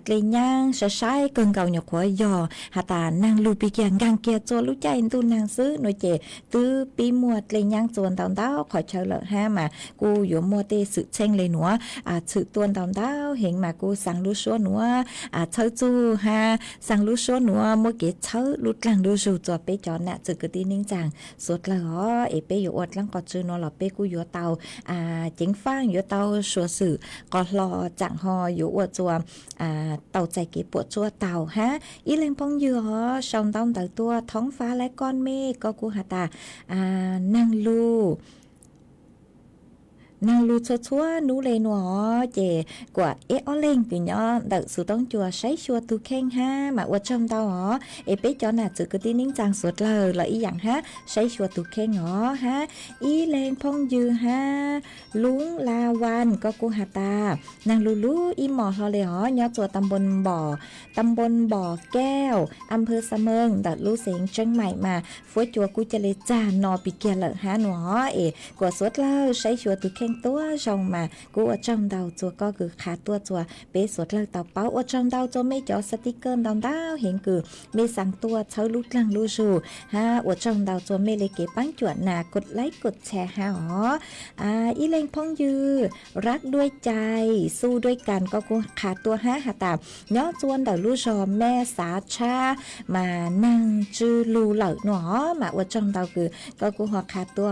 เกลีย่างใช้เกินเก่าหยกหัวยอหาตานางลูปีเกียงกังเกียจัวรู้ใจตูนางซื้อหน่วยเจตื้อปีมัวเกลีย่างจวนตามดาวขอเชิญเลยฮะมากูอยู่มัวเตสึเชงเลยหนัวสึตัวตามดาวเห็นมากูสั่งรู้ชัวหนัวเชิญจูฮะสั่งรู้ชัวหนัวมัวเก็บเชิญรู้กลางรู้จูจัวไปจอน่ะจึกกระตีนิ่งจังสดเลยเอไปอยู่ อยู่อดลังก็จื้อเนาะหลอเป้กูอยู่เตาเจ๋งฟ้างอยู่เตาชัวสื่อก็รอจังฮออยู่อวดจัวเตาใจเก็บปวดจัวเตาฮะอีเลงพงอยู่ฮอชองต้องเตาตัวท้องฟ้าและก้อนเมฆก็กูหาตานางลูชั่วนูเลยหนอเจกว่าเออเล่งปีเนาะเด็กสุต้องจัวใช้ชัวตูแข้งฮะมาอวดชมเตาหรอเอเป๊จอน่ะจือกระติ้นิ่งจางสุดเลยอีอย่างฮะใช้ชัวตูแข้งหรอฮะอีเลงพงยือฮะลุงลาวันก็กูหาตานางลูอีหมอฮอเลยหรอยอจัวตำบลบ่อแก้วอำเภอเสมิงดัดลูเสียงเชียงใหม่มาฟัวจัวกูจะเลยจานอปีเกียเลยฮะหนอเอกว่าสุดเลยใช้ชัวตูแข้งตัวชงมากูว่าจำดาวจัวก็คือขาตัวจัวเป๊ะสดเลยต่อเป้าว่าจำดาวจัวไม่จ่อสติกเกอร์ดาวเห็นคือไม่สั่งตัวเช้าลุกลังลูชูฮะว่าจำดาวจัวไม่เลยเก็บปั้งจวดหนากดไลค์กดแชร์ฮะอีเลงพงยือรักด้วยใจสู้ด้วยกันก็กูขาตัวฮะหาตามย้อจวนดาวลูชอแม่สาชามานั่งจื้อลูเหล่าหนอมาว่าจำดาวคือก็กูหัวขาตัว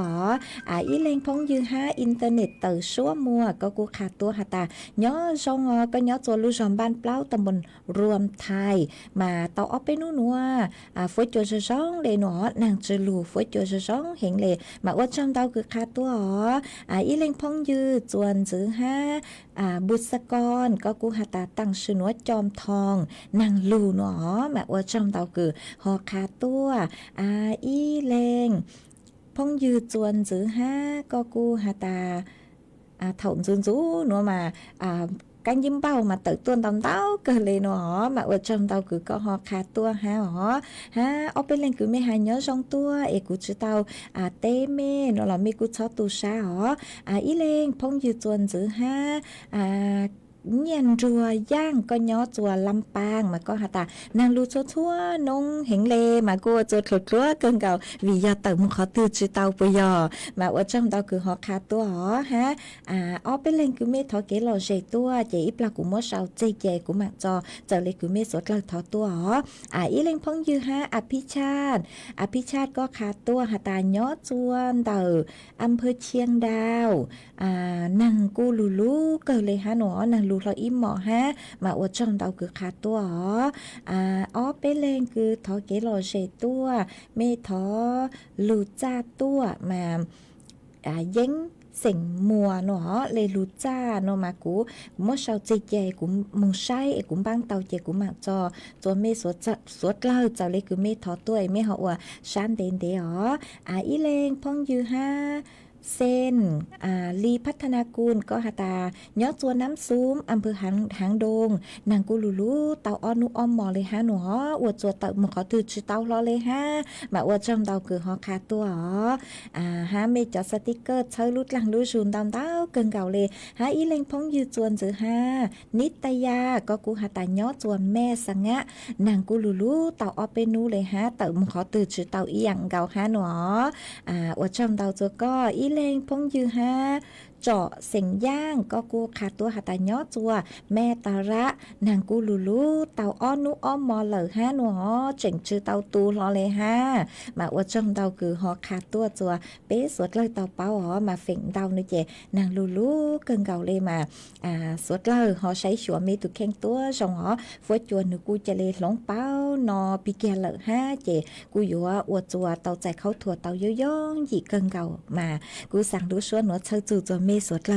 อีเลงพงยือฮะอินเทอร์เน็ตเตอชัวมัวก็กูขาดตัวหาตาย้อชงก็ย้อตัวลูกชอมบ้านเปล่าตำบลรวมไทยมาต่อออกไปนู่นนัวฝอยจัวช่องเลยหนอนางจืลูฝอยจัวช่องเห็นเลยมาว่าจำเตาคือขาดตัวอีเล็งพงยืดจวนจื้อฮะบุษกรก็กูหาตาตั้งชื่อนัวจอมทองนางลูหนอมาว่าจำเตาคือหอขาดตัวอีเล็งพงยืดจวนจื้อฮะก็กูหาตาถมจุนจูนัวมากันยิ้มเบ้ามาtự tuôn tầm táo cơ lên nó mà ở trong tao cứ có họ khá tua ha ở bên lên cứ mấy hai nhớ trong tua e cứ chứ tao tê mê nó là mấy cứ cho tu sa ý lên phong dư tuần giữ ha nhiên rùa giang có nhó chùa Lâm Pang mà có hả ta nàng lưu cho thua nông hình lê mà cô cho thua thua cơn cầu vì giờ tự một khó từ chữ tàu bây giờ mà ở trong tàu cứ họ khá tua ha ở bên lên cứ mê thọ kế lò dễ tua chỉ ít là cũng mất sao chê chê của mạng cho giờ lấy cứ mê sốt là thọ tua ý lên phong dư haพิชาติก็ขาตัวหาตาย้อจวนเต่ออำเภอเชียงดาวนางกูลูเกิดเลยฮะหนอนางลูเราอิ่มหมอฮะมาอวดจอมเต่าคือขาตัวไปเลงคือทอเกลอเชตัวเมทอลูจ้าตัวมาเย้งเสียงมัวเนาะเลยรู้จ้าเนาะมากูมั่วชาวเจกูมึงใช้กูบ้างเตาเจกูมาจอตัวเมสวดเล่าเจ้าเลยคือเมทอตัวเมหอว่าชันเดนเดออีเลงพองยือฮะเส้นลีพัฒนากูลก็หาตาย้อจวนน้ำซุ้มอำเภอหางดงนางกูลูเตาอ้อนุอ้อมหมอเลยฮะหนูอวดจวดเตาหมอขอตือชื่อเตาล้อเลยฮะมาอวดจอมเตาคือหอคาตัวฮะเมจอสติกเกอร์เชยลุดหลังลุชูนตามเต้าเกินเก่าเลยฮะอีเลงพงยืดจวนจือฮะนิตยาก็กูหาตาย้อจวนแม่สังะนางกูลูเตาอ้อเปนูเลยฮะเตาหมอขอตือชื่อเตาอีหยังเก่าฮะหนูอวดจอมเตาจัวก็อีเลงพงยือฮะเจาะเสียงย่างก็กูขาดตัวหาตาย้อจัวแม่ตาระนางกูลูเตาอ้อนุอ้อมมอเหลอฮะหนูเจ๋งชื่อเตาตูรอเลยฮะมาอวดจอมเตาคือหอขาดตัวจัวเป๊ะสวดเลยเตาเป้ามาเฝ่งเตาเนเจนางลูเกินเก่าเลยมาสวดเลยหอใช้ชัวมีตุแข้งตัวสองฟัวจวนหนูกูจะเลยหลงเป้านอปีแกเหลอฮะเจกูอยู่ว่าอวดจัวเตาใจเขาถั่วเตาย่องหยีเกินเก่ามากูสั่งดูชวนหนูเชยจู่จัวเมสวดเล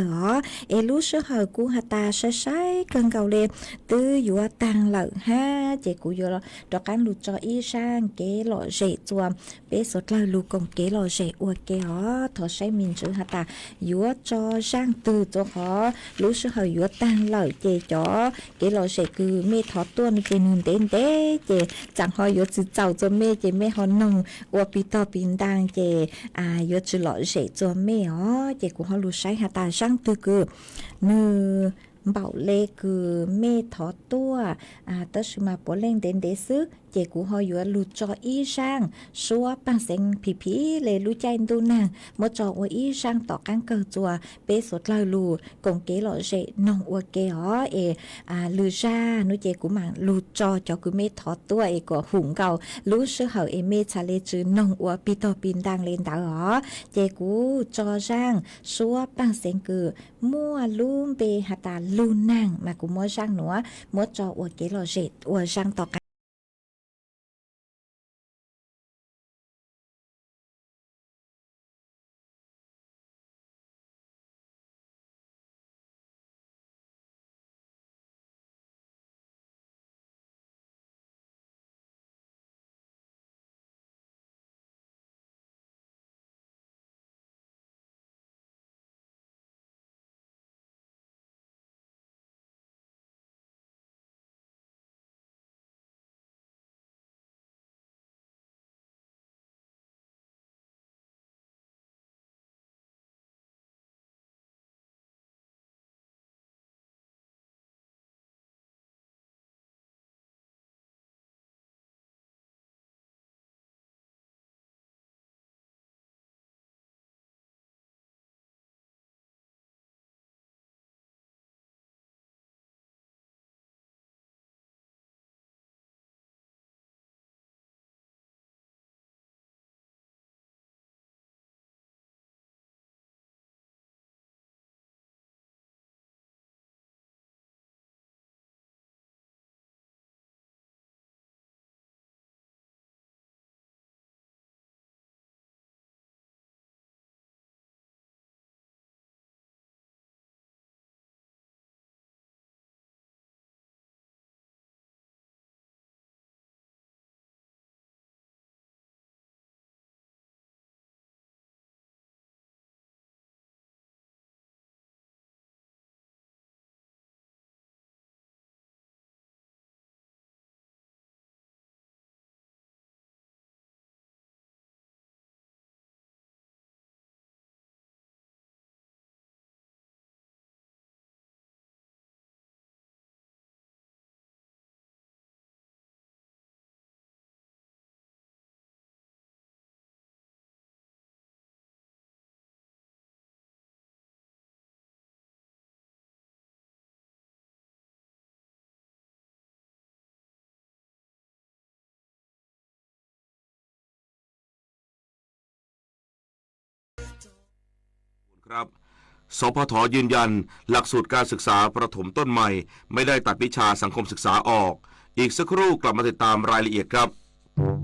ยลูเชื่อเหอกูหาตาใช้เกินเก่าเลยตื้ออยู่ว่าตังเหลอฮะเจกูอยู่ดอกการหลุดจออีช่างเก๋หล่อเจจัวเป๊ะสดเลยลูกงเก๋หล่อเจอวดเก๋ถอใช้มินจื้อหาตาอยู่จอช่างตื้อตัวรู้เชื่อเหออยู่ตังเหลอเจจ่อเก๋หล่อเจคือเมถอตัวนี่เจนุนเต้นเต้เจจังหออยู่จื้อเจ้าจัวเมเจเมหอนงอวปีต่อปีนดังเจอยู่จื้อหล่อเจจัวเมเจกูเขารู้ใช้หาตาช่างตื้อคือมือเบาเลคือเมถอตัวตะชมาปวเล่งเด่นเดซึ เจกูฮออยู่ลูจออีช่างชัวปังเซ็งผีเลยรู้ใจดูนางมจอออีช่างต่อกันเกิดจัวเปสดลาลูกงเกหล่อเจน้องอวเกฮอลือจ้านุเจกูมังลูจอจอกูเมทอตัวก็หุงเก่ารู้ชื่อเขาเมชาเลจือน้องอวปีต่อปีนดังเลนดาหรอเจกูจอช่างชัวปังเซ็งกือมั่วลุ่มเปหาตาลูนางมากูมัวช่างหนัวมัวจออวเกหล่อเจอวช่างต่อกันครับสพท.ยืนยันหลักสูตรการศึกษาประถมต้นใหม่ไม่ได้ตัดวิชาสังคมศึกษาออกอีกสักครู่กลับมาติดตามรายละเอียดครับ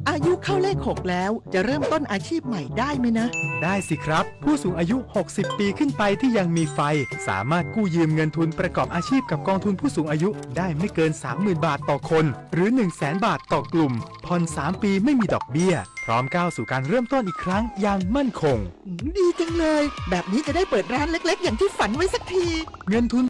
อายุเข้าเลข 6 แล้วจะเริ่มต้นอาชีพใหม่ได้ไหมนะได้สิครับผู้สูงอายุ60 ปีขึ้นไปที่ยังมีไฟสามารถกู้ยืมเงินทุนประกอบอาชีพกับกองทุนผู้สูงอายุได้ไม่เกิน 30,000 บาทต่อคนหรือ 100,000 บาทต่อกลุ่มผ่อน3 ปีไม่มีดอกเบี้ยพร้อมก้าวสู่การเริ่มต้นอีกครั้งอย่างมั่นคงดีจังเลยแบบนี้จะได้เปิดร้านเล็กๆอย่างที่ฝันไว้สักทีเงินทุน